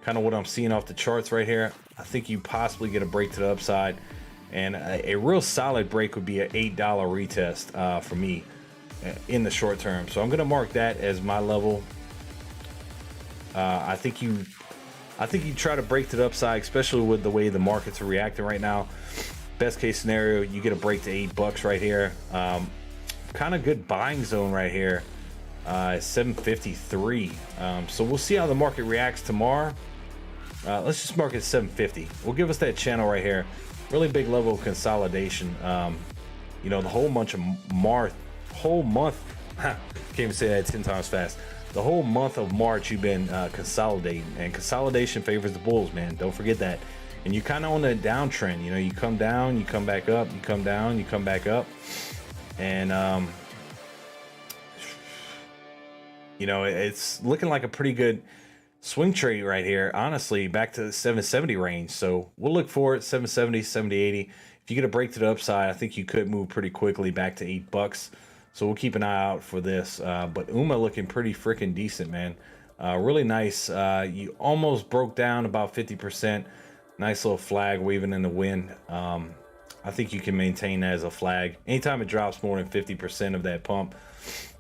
Kind of what I'm seeing off the charts right here. I think you possibly get a break to the upside. And a real solid break would be an $8 retest for me in the short term. So I'm going to mark that as my level. I think you try to break to the upside, especially with the way the markets are reacting right now. Best case scenario, you get a break to $8 right here. Kind of good buying zone right here. 753. So we'll see how the market reacts tomorrow. Let's just mark it 750. We'll give us that channel right here. Really big level of consolidation. You know, the whole month can't even say that 10 times fast. The whole month of March you've been consolidating, and consolidation favors the bulls, man. Don't forget that. And you kind of on a downtrend. You know, you come down, you come back up, you come down, you come back up, and you know, it's looking like a pretty good swing trade right here, honestly, back to the 770 range. So we'll look for it, 770, 7080. If you get a break to the upside, I think you could move pretty quickly back to $8. So we'll keep an eye out for this. But UMA looking pretty freaking decent, man. Really nice. You almost broke down about 50%. Nice little flag waving in the wind. I think you can maintain that as a flag. Anytime it drops more than 50% of that pump,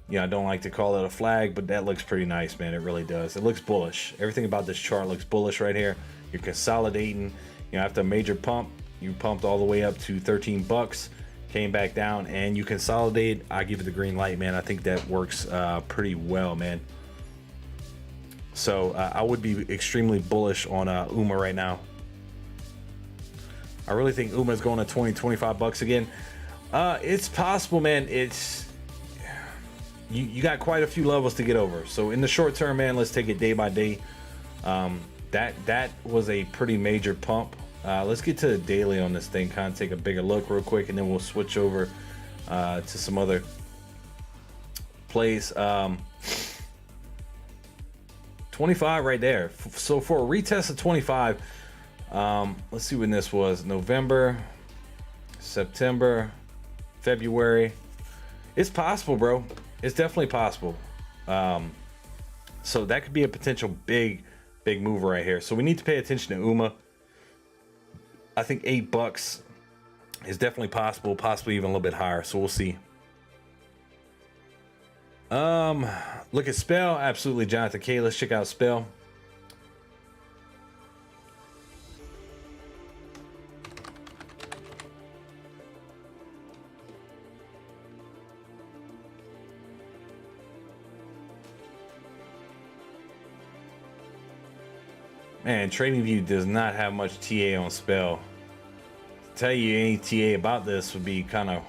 yeah, I don't like to call it a flag, but that looks pretty nice, man. It really does. It looks bullish. Everything about this chart looks bullish right here. You're consolidating. You know, after a major pump, you pumped all the way up to $13, came back down, and you consolidate. I give it the green light, man. I think that works pretty well, man. So I would be extremely bullish on UMA right now. I really think UMA is going to 20, $25 again. It's possible, man. It's you got quite a few levels to get over. So in the short term, man, let's take it day by day. That was a pretty major pump. Let's get to the daily on this thing, kind of take a bigger look real quick, and then we'll switch over to some other plays. 25 right there. So for a retest of 25, let's see when this was. November, September, February. It's possible, bro. It's definitely possible. So that could be a potential big mover right here. So we need to pay attention to UMA. I think $8 is definitely possible, possibly even a little bit higher. So we'll see. Look at Spell. Absolutely, Jonathan K. Let's check out Spell. Man, TradingView does not have much TA on Spell. To tell you any TA about this would be kind of a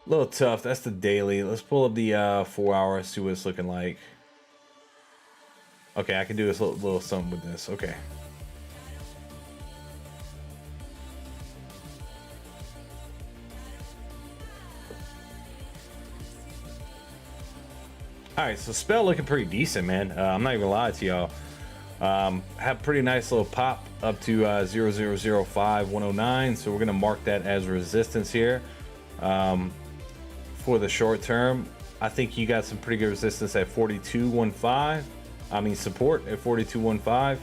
little tough. That's the daily. Let's pull up the 4 hour, see what it's looking like. Okay, I can do this little something with this. Okay. All right, so Spell looking pretty decent, man. I'm not even gonna lie to y'all. Have pretty nice little pop up to 0.005109, so we're gonna mark that as resistance here. For the short term, I think you got some pretty good resistance at 42.15. I mean support at 42.15.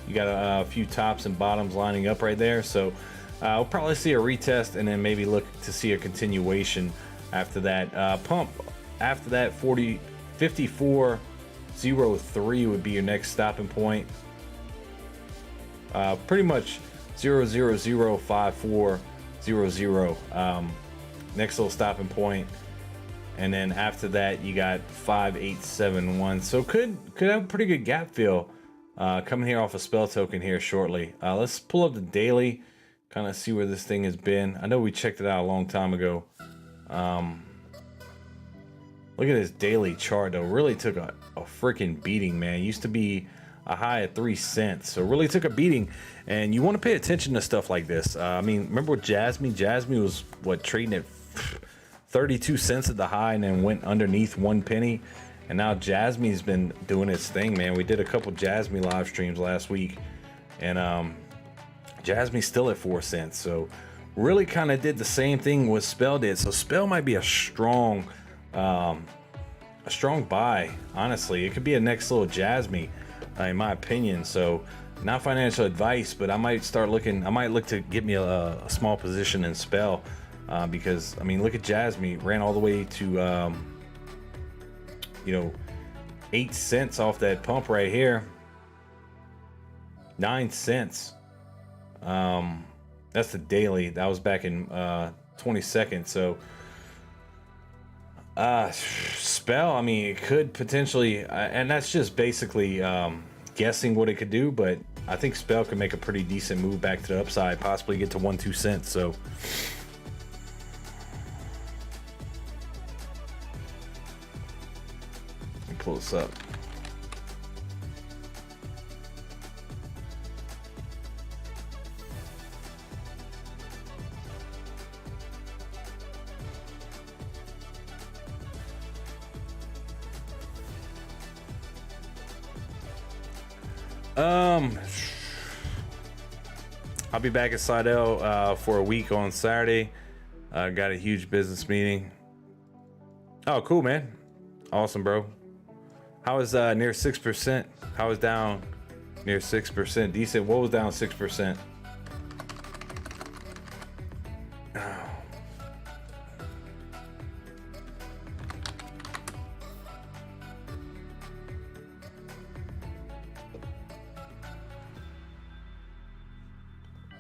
You got a few tops and bottoms lining up right there, so we'll probably see a retest and then maybe look to see a continuation after that. Pump after that 54.03 would be your next stopping point. Pretty much 0.005400. Next little stopping point, and then after that you got 5871. So could have a pretty good gap fill coming here off a Spell token here shortly. Let's pull up the daily, kind of see where this thing has been. I know we checked it out a long time ago. Look at this daily chart though. Really took a freaking beating, man. It used to be a high of 3 cents. So really took a beating, and you want to pay attention to stuff like this. I mean, remember with Jasmy? Jasmy was what, trading at 32 cents at the high and then went underneath 1 penny. And now Jasmy's been doing its thing, man. We did a couple Jasmy live streams last week, and Jasmy's still at 4 cents. So really kind of did the same thing what Spell did. So Spell might be a strong buy, honestly. It could be a next little Jasmy, in my opinion. So not financial advice, but I might look to get me a small position in Spell, because I mean, look at Jasmy, ran all the way to 8 cents off that pump right here. 9 cents. That's the daily. That was back in 22nd. So Spell, I mean, it could potentially, and that's just basically guessing what it could do, but I think Spell could make a pretty decent move back to the upside, possibly get to 1-2 cents. So let me pull this up. I'll be back at Seidel for a week on Saturday. Got a huge business meeting. Oh, cool, man. Awesome, bro. How is near 6%? How is down near 6%? Decent. What was down 6%?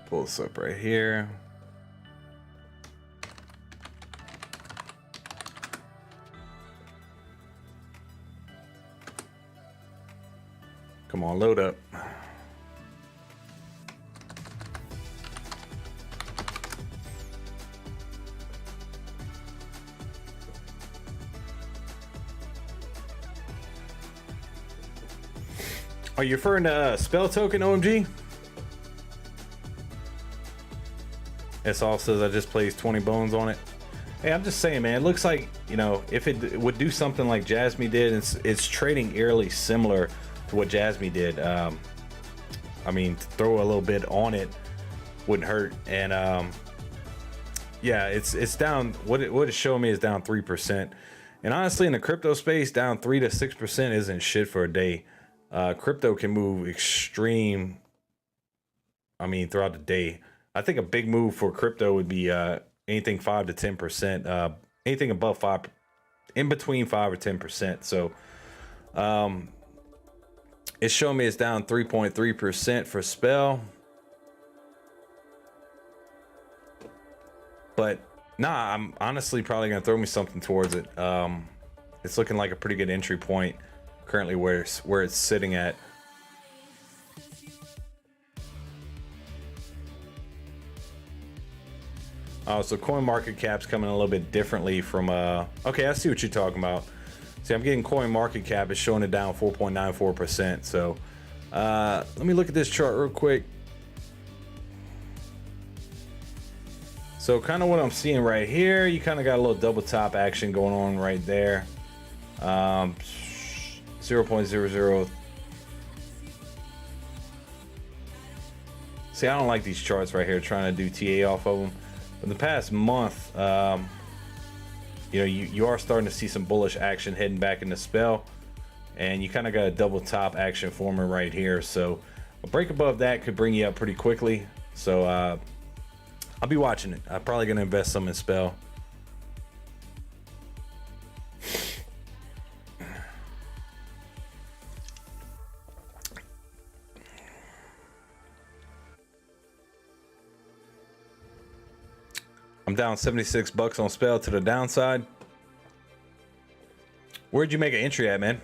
Pull this up right here. Come on, load up. Are you referring to Spell Token, OMG? It's all says I just placed 20 bones on it. Hey, I'm just saying, man, it looks like, if it would do something like Jasmy did, it's trading eerily similar to what Jasmy did. I mean, throw a little bit on it wouldn't hurt. And yeah, it's down. What it's showing me is down 3%. And honestly, in the crypto space, down 3 to 6% isn't shit for a day. Crypto can move extreme, I mean, throughout the day. I think a big move for crypto would be anything 5 to 10%, anything above 5, in between 5 or 10%. So it's showing me it's down 3.3% for Spell. But nah, I'm honestly probably gonna throw me something towards it. It's looking like a pretty good entry point currently where it's sitting at. Oh, so CoinMarketCap's coming a little bit differently from okay, I see what you're talking about. See, I'm getting CoinMarketCap is showing it down 4.94%. So let me look at this chart real quick. So kind of what I'm seeing right here, you kind of got a little double top action going on right there. 0.00. See, I don't like these charts right here, trying to do TA off of them. In the past month, you are starting to see some bullish action heading back into Spell, and you kind of got a double top action forming right here. So a break above that could bring you up pretty quickly. So I'll be watching it. I'm probably going to invest some in Spell. I'm down 76 bucks on Spell to the downside. Where'd you make an entry at, man?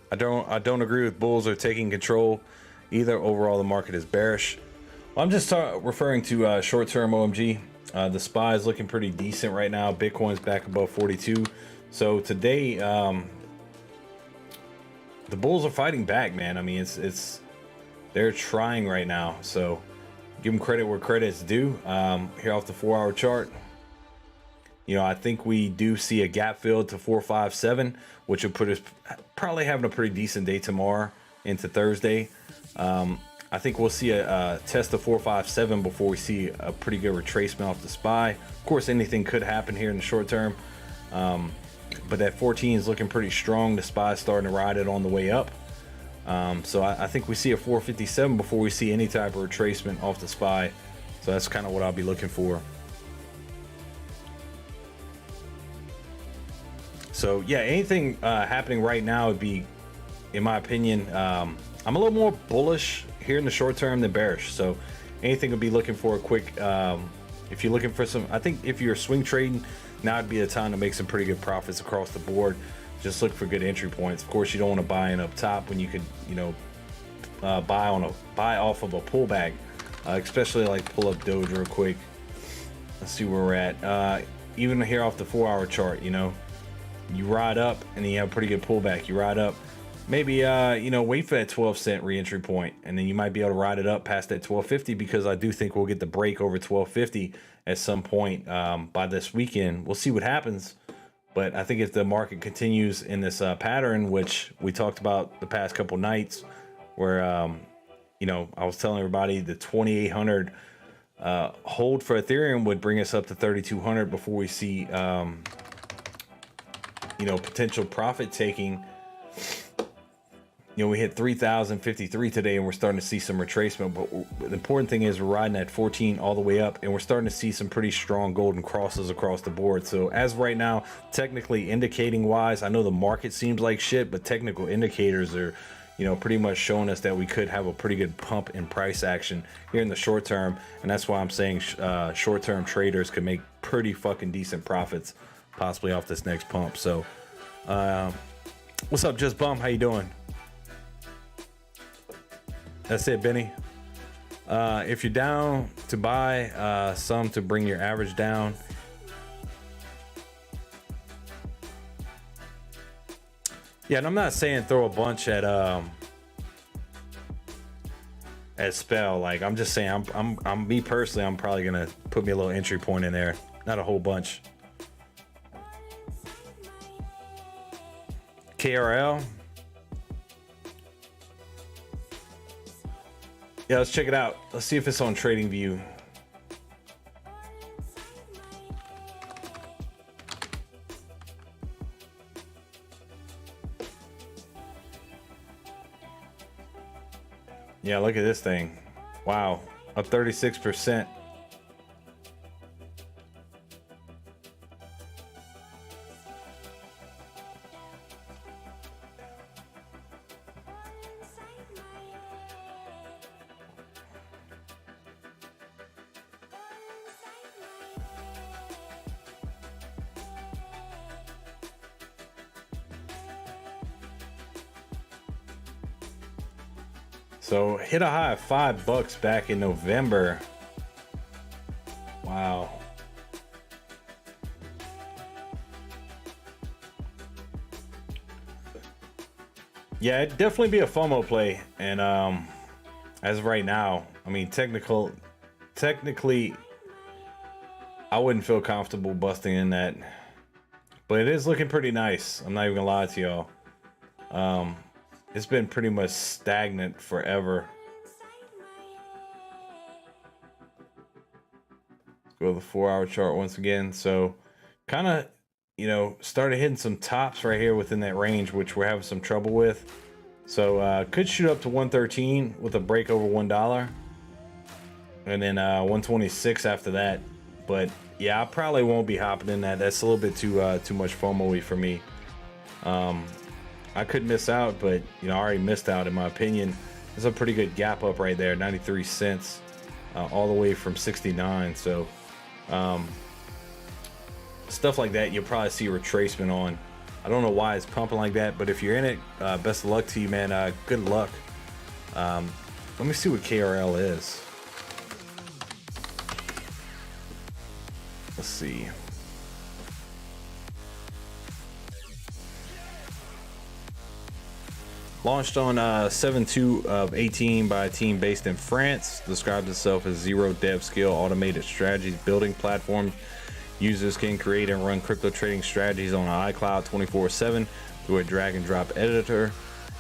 I don't agree with bulls are taking control either. Overall, the market is bearish. Well, I'm just referring to short-term OMG. The SPY is looking pretty decent right now. Bitcoin's back above 42. So today, the bulls are fighting back, man. I mean, they're trying right now, so give them credit where credit's due. Here off the 4-hour chart, you know, I think we do see a gap fill to 457, which would put us probably having a pretty decent day tomorrow into Thursday. I think we'll see a test of 457 before we see a pretty good retracement off the SPY. Of course, anything could happen here in the short term, but that 14 is looking pretty strong. The SPY is starting to ride it on the way up. So I think we see a 457 before we see any type of retracement off the SPY. So that's kind of what I'll be looking for. So yeah, anything happening right now would be, in my opinion, I'm a little more bullish here in the short term than bearish. So anything would be looking for a quick, if you're looking for some, I think if you're swing trading, now would be the time to make some pretty good profits across the board. Just look for good entry points. Of course, you don't want to buy in up top when you could, you know, buy off of a pullback, especially like pull up Doge real quick. Let's see where we're at. Even here off the 4-hour chart, you know, you ride up and then you have a pretty good pullback. You ride up, maybe you know, wait for that 12-cent re-entry point, and then you might be able to ride it up past that 1250, because I do think we'll get the break over 1250 at some point by this weekend. We'll see what happens, but I think if the market continues in this pattern, which we talked about the past couple nights, where you know, I was telling everybody the 2800 hold for Ethereum would bring us up to 3200 before we see you know, potential profit taking. You know, we hit 3053 today and we're starting to see some retracement, but the important thing is we're riding at 14 all the way up, and we're starting to see some pretty strong golden crosses across the board. So as right now, technically indicating wise, I know the market seems like shit, but technical indicators are, you know, pretty much showing us that we could have a pretty good pump in price action here in the short term. And that's why I'm saying short-term traders could make pretty fucking decent profits possibly off this next pump. So what's up, Just Bum? How you doing? That's it, Benny. If you're down to buy some to bring your average down, yeah, and I'm not saying throw a bunch at Spell. Like, I'm just saying, I'm me personally, I'm probably gonna put me a little entry point in there, not a whole bunch. KRL. Yeah, let's check it out. Let's see if it's on TradingView. Yeah, look at this thing. Wow, up 36%. So hit a high of $5 back in November. Wow. Yeah, it'd definitely be a FOMO play. And as of right now, I mean, technically, I wouldn't feel comfortable busting in that. But it is looking pretty nice. I'm not even gonna lie to y'all. It's been pretty much stagnant forever. Let's go to the 4-hour chart once again. So kind of, you know, started hitting some tops right here within that range, which we're having some trouble with. So could shoot up to 113 with a break over $1, and then 126 after that. But yeah, I probably won't be hopping in that. That's a little bit too much FOMO-y for me. I could miss out, but you know, I already missed out in my opinion. There's a pretty good gap up right there, 93 cents, all the way from 69. So stuff like that, you'll probably see a retracement on. I don't know why it's pumping like that, but if you're in it, best of luck to you, man. Good luck. Let me see what KRL is. Let's see. Launched on 7/2 of 18 by a team based in France. Describes itself as zero dev skill automated strategies building platform. Users can create and run crypto trading strategies on iCloud 24/7 through a drag and drop editor.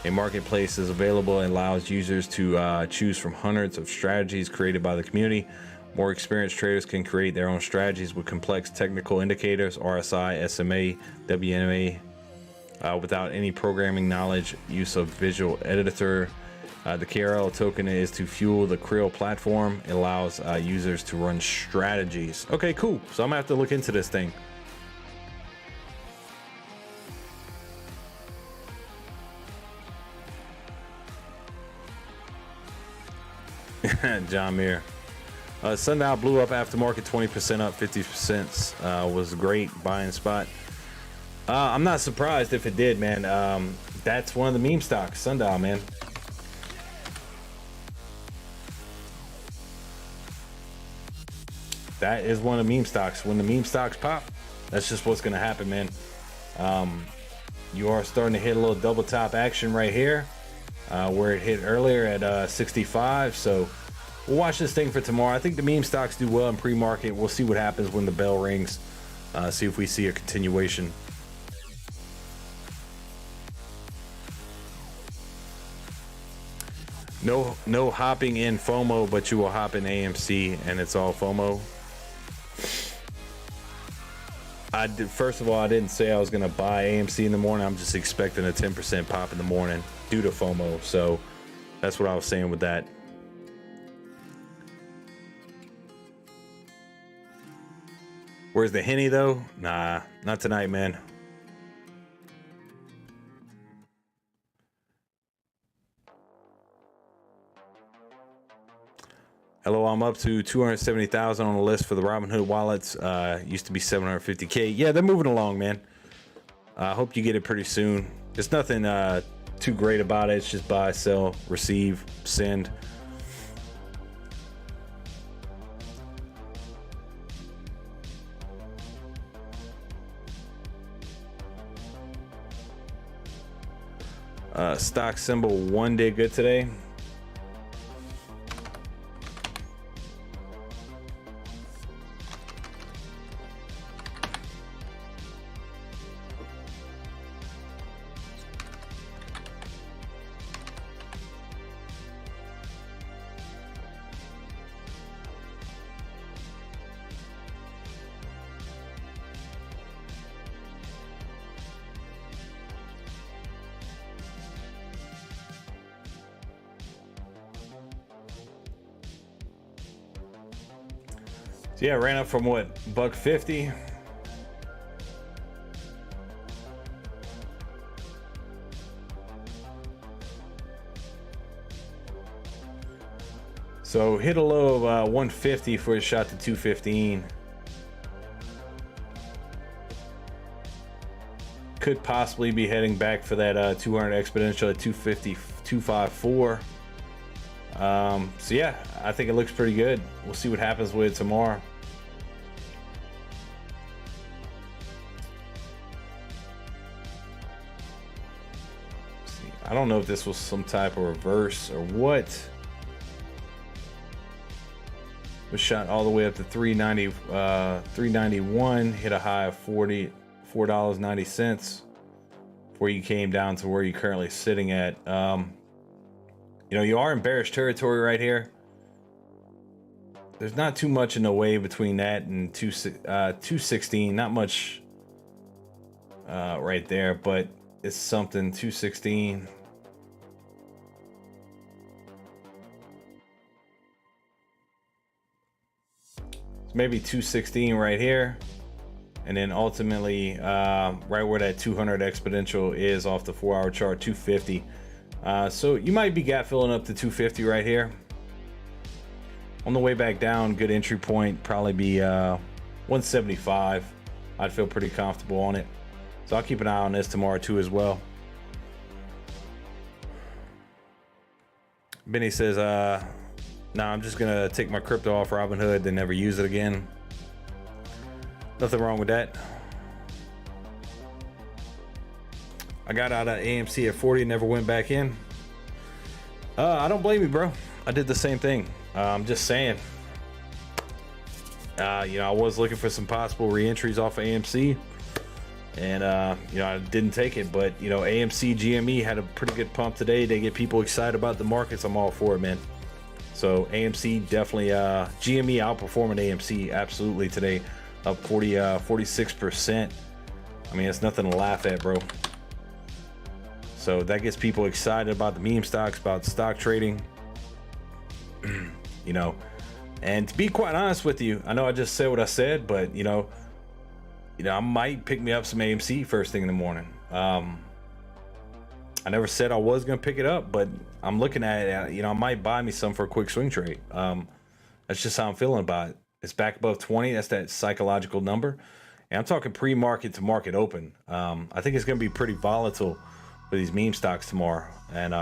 A marketplace is available and allows users to choose from hundreds of strategies created by the community. More experienced traders can create their own strategies with complex technical indicators, RSI, SMA, WNMA, without any programming knowledge, use of visual editor. The KRL token is to fuel the Krill platform. It allows users to run strategies. Okay, cool. So I'm gonna have to look into this thing. John Muir. Sundial blew up after market, 20% up, 50% was great buying spot. I'm not surprised if it did, man. That's one of the meme stocks, Sundial, man. That is one of the meme stocks. When the meme stocks pop, that's just what's going to happen, man. You are starting to hit a little double top action right here, where it hit earlier at 65. So we'll watch this thing for tomorrow. I think the meme stocks do well in pre-market. We'll see what happens when the bell rings. See if we see a continuation. No hopping in FOMO, but you will hop in AMC, and it's all FOMO. First of all, I didn't say I was gonna buy AMC in the morning. I'm just expecting a 10% pop in the morning due to FOMO. So that's what I was saying with that. Where's the Henny though? Nah, not tonight, man. Hello, I'm up to 270,000 on the list for the Robinhood wallets. Used to be 750K. Yeah, they're moving along, man. I hope you get it pretty soon. There's nothing too great about it. It's just buy, sell, receive, send. Stock symbol 1 did good today. So yeah, it ran up from what, $1.50. So hit a low of 150 for a shot to 215. Could possibly be heading back for that 200 exponential at 250, 254. So yeah, I think it looks pretty good. We'll see what happens with it tomorrow. I don't know if this was some type of reverse or what. Was shot all the way up to 391, hit a high of $44.90 before you came down to where you're currently sitting at. You know, you are in bearish territory right here. There's not too much in the way between that and 216. Not much right there, but it's something. 216. Maybe 216 right here, and then ultimately right where that 200 exponential is off the 4-hour chart, 250. So you might be gap filling up to 250 right here. On the way back down, good entry point probably be 175. I'd feel pretty comfortable on it, so I'll keep an eye on this tomorrow too as well. Benny says nah, I'm just gonna take my crypto off Robinhood, then never use it again. Nothing wrong with that. I got out of AMC at 40, never went back in. I don't blame you, bro. I did the same thing. I'm just saying. You know, I was looking for some possible re-entries off of AMC, and you know, I didn't take it. But you know, AMC GME had a pretty good pump today. They get people excited about the markets. I'm all for it, man. So AMC definitely, GME outperforming AMC absolutely today, up 46%. I mean, it's nothing to laugh at, bro. So that gets people excited about the meme stocks, about stock trading. You know, and to be quite honest with you, I know I just said what I said, but you know, I might pick me up some AMC first thing in the morning. I never said I was gonna pick it up, but I'm looking at it. You know, I might buy me some for a quick swing trade. That's just how I'm feeling about it. It's back above 20. That's that psychological number, and I'm talking pre-market to market open. I think it's gonna be pretty volatile for these meme stocks tomorrow, and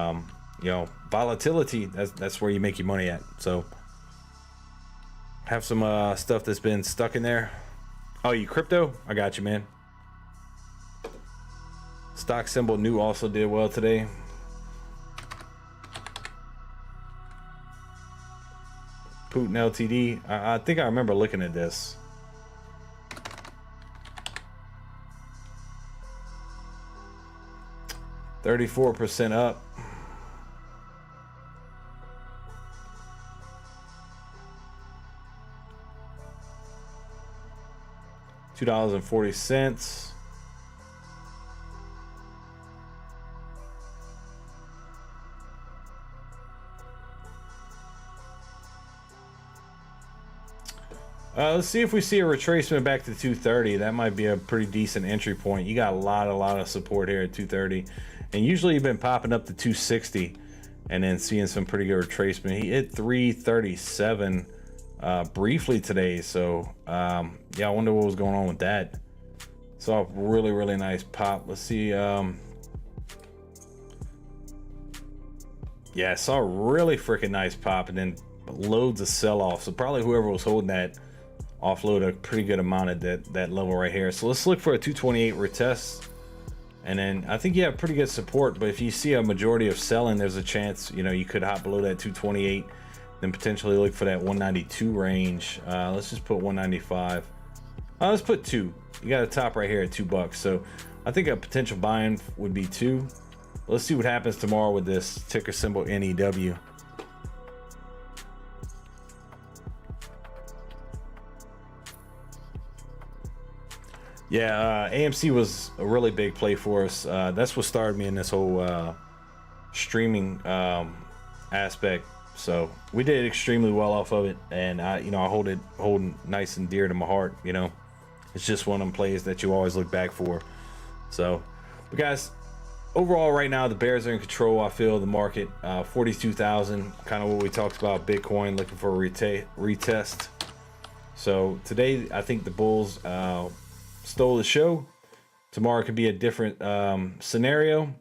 you know, volatility, that's where you make your money at. So have some stuff that's been stuck in there. Oh, you crypto? I got you, man. Stock symbol new also did well today. Putin LTD. I think I remember looking at this. $34% up. $2.40. Let's see if we see a retracement back to 230. That might be a pretty decent entry point. You got a lot of support here at 230, and usually you've been popping up to 260 and then seeing some pretty good retracement. He hit 337 briefly today, so yeah, I wonder what was going on with that. Saw a really nice pop. Let's see. Yeah, I saw a really freaking nice pop and then loads of sell-off. So probably whoever was holding that offload a pretty good amount at that level right here. So let's look for a 228 retest, and then I think you have pretty good support. But if you see a majority of selling, there's a chance, you know, you could hop below that 228, then potentially look for that 192 range. Let's just put 195. Let's put 2. You got a top right here at $2. So I think a potential buy-in would be 2. Let's see what happens tomorrow with this ticker symbol NEW. Yeah, AMC was a really big play for us. That's what started me in this whole streaming aspect. So we did extremely well off of it, and you know, I hold nice and dear to my heart. You know, it's just one of them plays that you always look back for. So, but guys, overall right now the bears are in control. I feel the market 42,000, kind of what we talked about. Bitcoin looking for a retest. So today I think the bulls stole the show. Tomorrow could be a different scenario,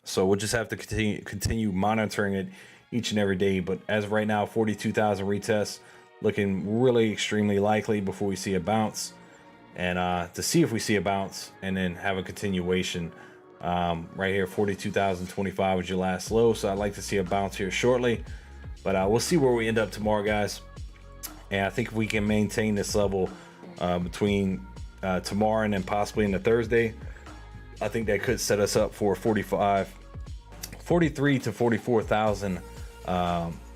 so we'll just have to continue monitoring it each and every day. But as of right now, 42,000 retests looking really extremely likely before we see a bounce, and to see if we see a bounce and then have a continuation. Right here, 42,025 was your last low, so I'd like to see a bounce here shortly, but we'll see where we end up tomorrow, guys. And I think if we can maintain this level between tomorrow and then possibly into Thursday, I think that could set us up for 43 to 44,000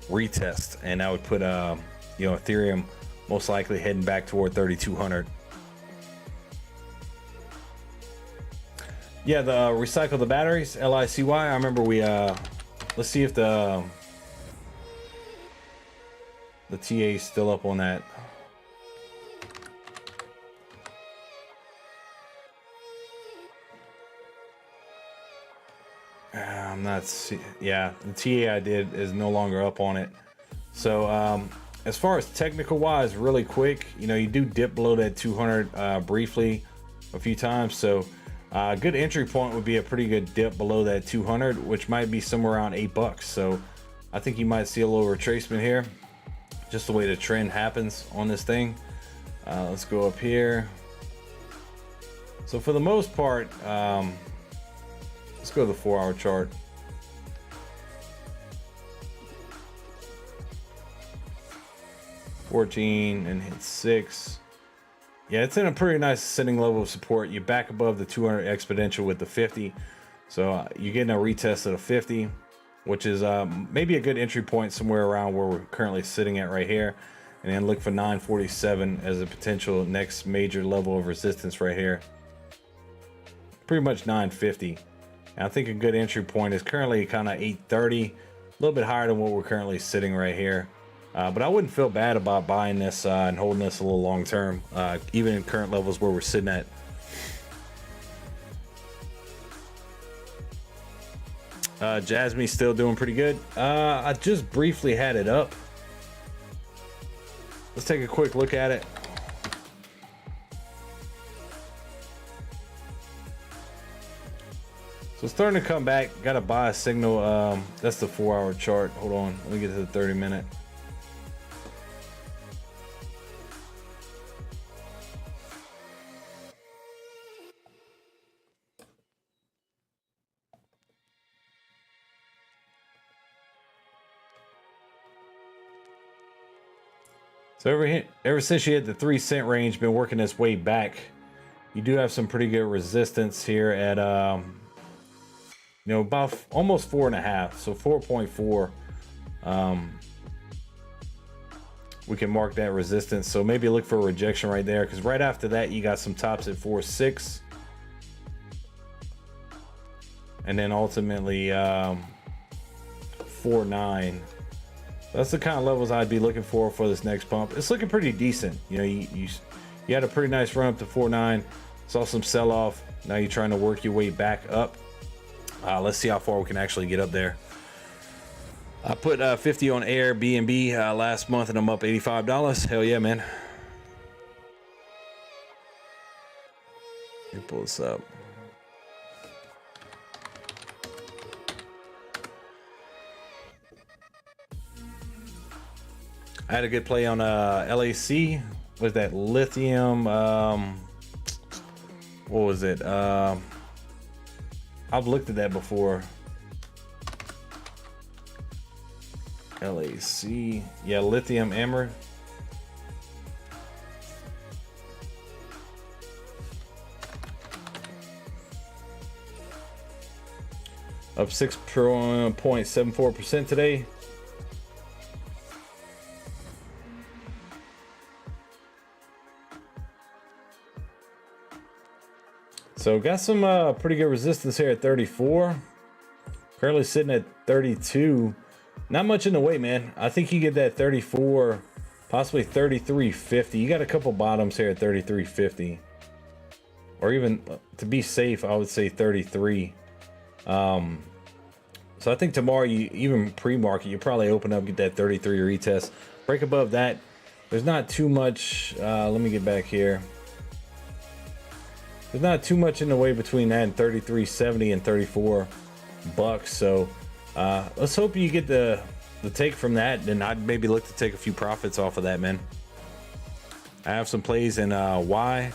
retest, and that would put you know, Ethereum most likely heading back toward 3,200. Yeah, the recycle the batteries, LICY. I remember we let's see if the TA is still up on that. I'm not yeah, the TA I did is no longer up on it. So as far as technical wise, really quick, you know, you do dip below that 200 briefly a few times. So a good entry point would be a pretty good dip below that 200, which might be somewhere around $8. So I think you might see a little retracement here, just the way the trend happens on this thing. Let's go up here. So for the most part, Let's go to the 4-hour chart. $14 and hit 6. Yeah, it's in a pretty nice ascending level of support. You're back above the 200 exponential with the 50. So you're getting a retest of the 50, which is maybe a good entry point somewhere around where we're currently sitting at right here. And then look for 947 as a potential next major level of resistance right here. Pretty much 950. And I think a good entry point is currently kind of 830, a little bit higher than what we're currently sitting right here. But I wouldn't feel bad about buying this and holding this a little long term, even in current levels where we're sitting at. Jasmine's still doing pretty good. I just briefly had it up. Let's take a quick look at it. So it's starting to come back. Got to buy a signal. That's the 4-hour chart. Hold on. Let me get to the 30-minute. So ever since you hit the 3-cent range, been working its way back. You do have some pretty good resistance here at you know, about almost 4.5, so 4.4. We can mark that resistance, so maybe look for a rejection right there, because right after that you got some tops at 4.6, and then ultimately 4.9. That's the kind of levels I'd be looking for this next pump. It's looking pretty decent. You know, you had a pretty nice run up to 4.9. Saw some sell off. Now you're trying to work your way back up. Let's see how far we can actually get up there. I put 50 on Airbnb last month, and I'm up $85. Hell yeah, man. Let me pull this up. I had a good play on LAC. Was that lithium? What was it? I've looked at that before. LAC. Yeah, lithium emer. Up 6.74% today. So got some pretty good resistance here at 34. Currently sitting at 32. Not much in the way, man. I think you get that 34, possibly 33.50. You got a couple bottoms here at 33.50. Or even, to be safe, I would say 33. So I think tomorrow, you even pre-market, you probably open up, get that 33 retest. Break above that. There's not too much. Let me get back here. There's not too much in the way between that and 33.70 and 34 bucks. So let's hope you get the take from that. Then I'd maybe look to take a few profits off of that, man. I have some plays in Y.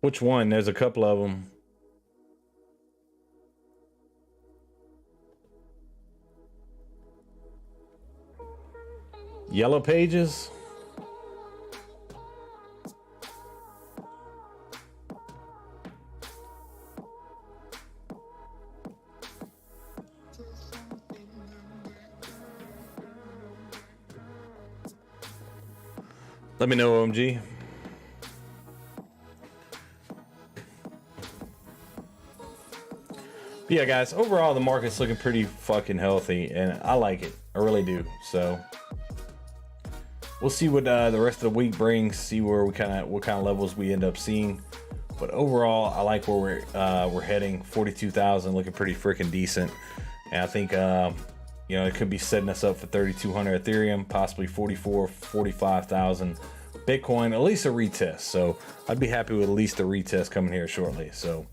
Which one? There's a couple of them. Yellow Pages. Let me know, OMG. Yeah, guys, overall the market's looking pretty fucking healthy, and I like it. I really do. So we'll see what the rest of the week brings. See where what kind of levels we end up seeing. But overall, I like where we're heading. 42,000, looking pretty freaking decent. And I think you know, it could be setting us up for 3,200 Ethereum, possibly 44, 45,000 Bitcoin, at least a retest. So I'd be happy with at least a retest coming here shortly. So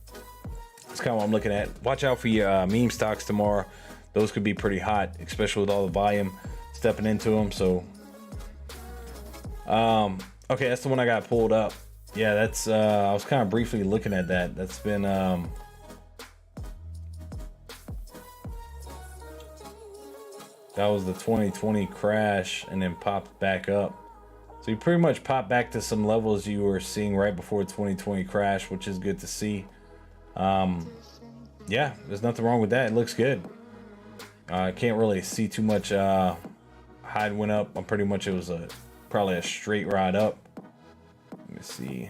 that's kind of what I'm looking at. Watch out for your meme stocks tomorrow. Those could be pretty hot, especially with all the volume stepping into them. So okay, that's the one I got pulled up. Yeah, that's I was kind of briefly looking at that. That's been that was the 2020 crash and then popped back up. So you pretty much popped back to some levels you were seeing right before the 2020 crash, which is good to see. Yeah, there's nothing wrong with that. It looks good. I can't really see too much. Hide went up. I'm pretty much, it was probably a straight ride up. Let me see.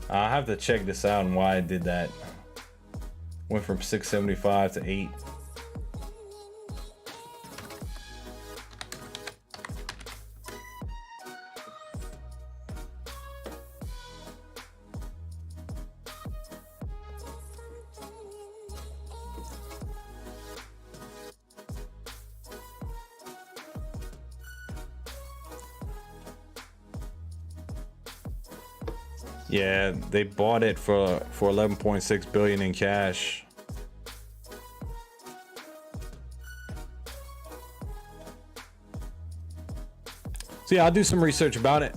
I have to check this out and why I did that. Went from 675 to 8. Yeah, they bought it for 11.6 billion in cash. So yeah, I'll do some research about it.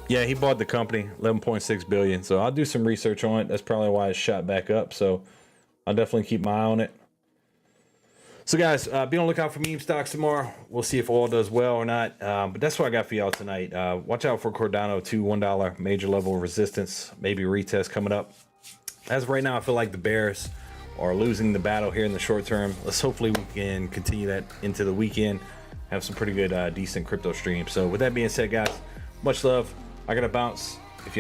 Yeah, he bought the company, 11.6 billion. So I'll do some research on it. That's probably why it shot back up. So I'll definitely keep my eye on it. So guys, be on the lookout for meme stocks tomorrow. We'll see if oil does well or not. But that's what I got for y'all tonight. Watch out for Cardano to $1 major level of resistance, maybe retest coming up. As of right now, I feel like the bears are losing the battle here in the short term. Let's hopefully we can continue that into the weekend. Have some pretty good, decent crypto streams. So with that being said, guys, much love. I gotta bounce.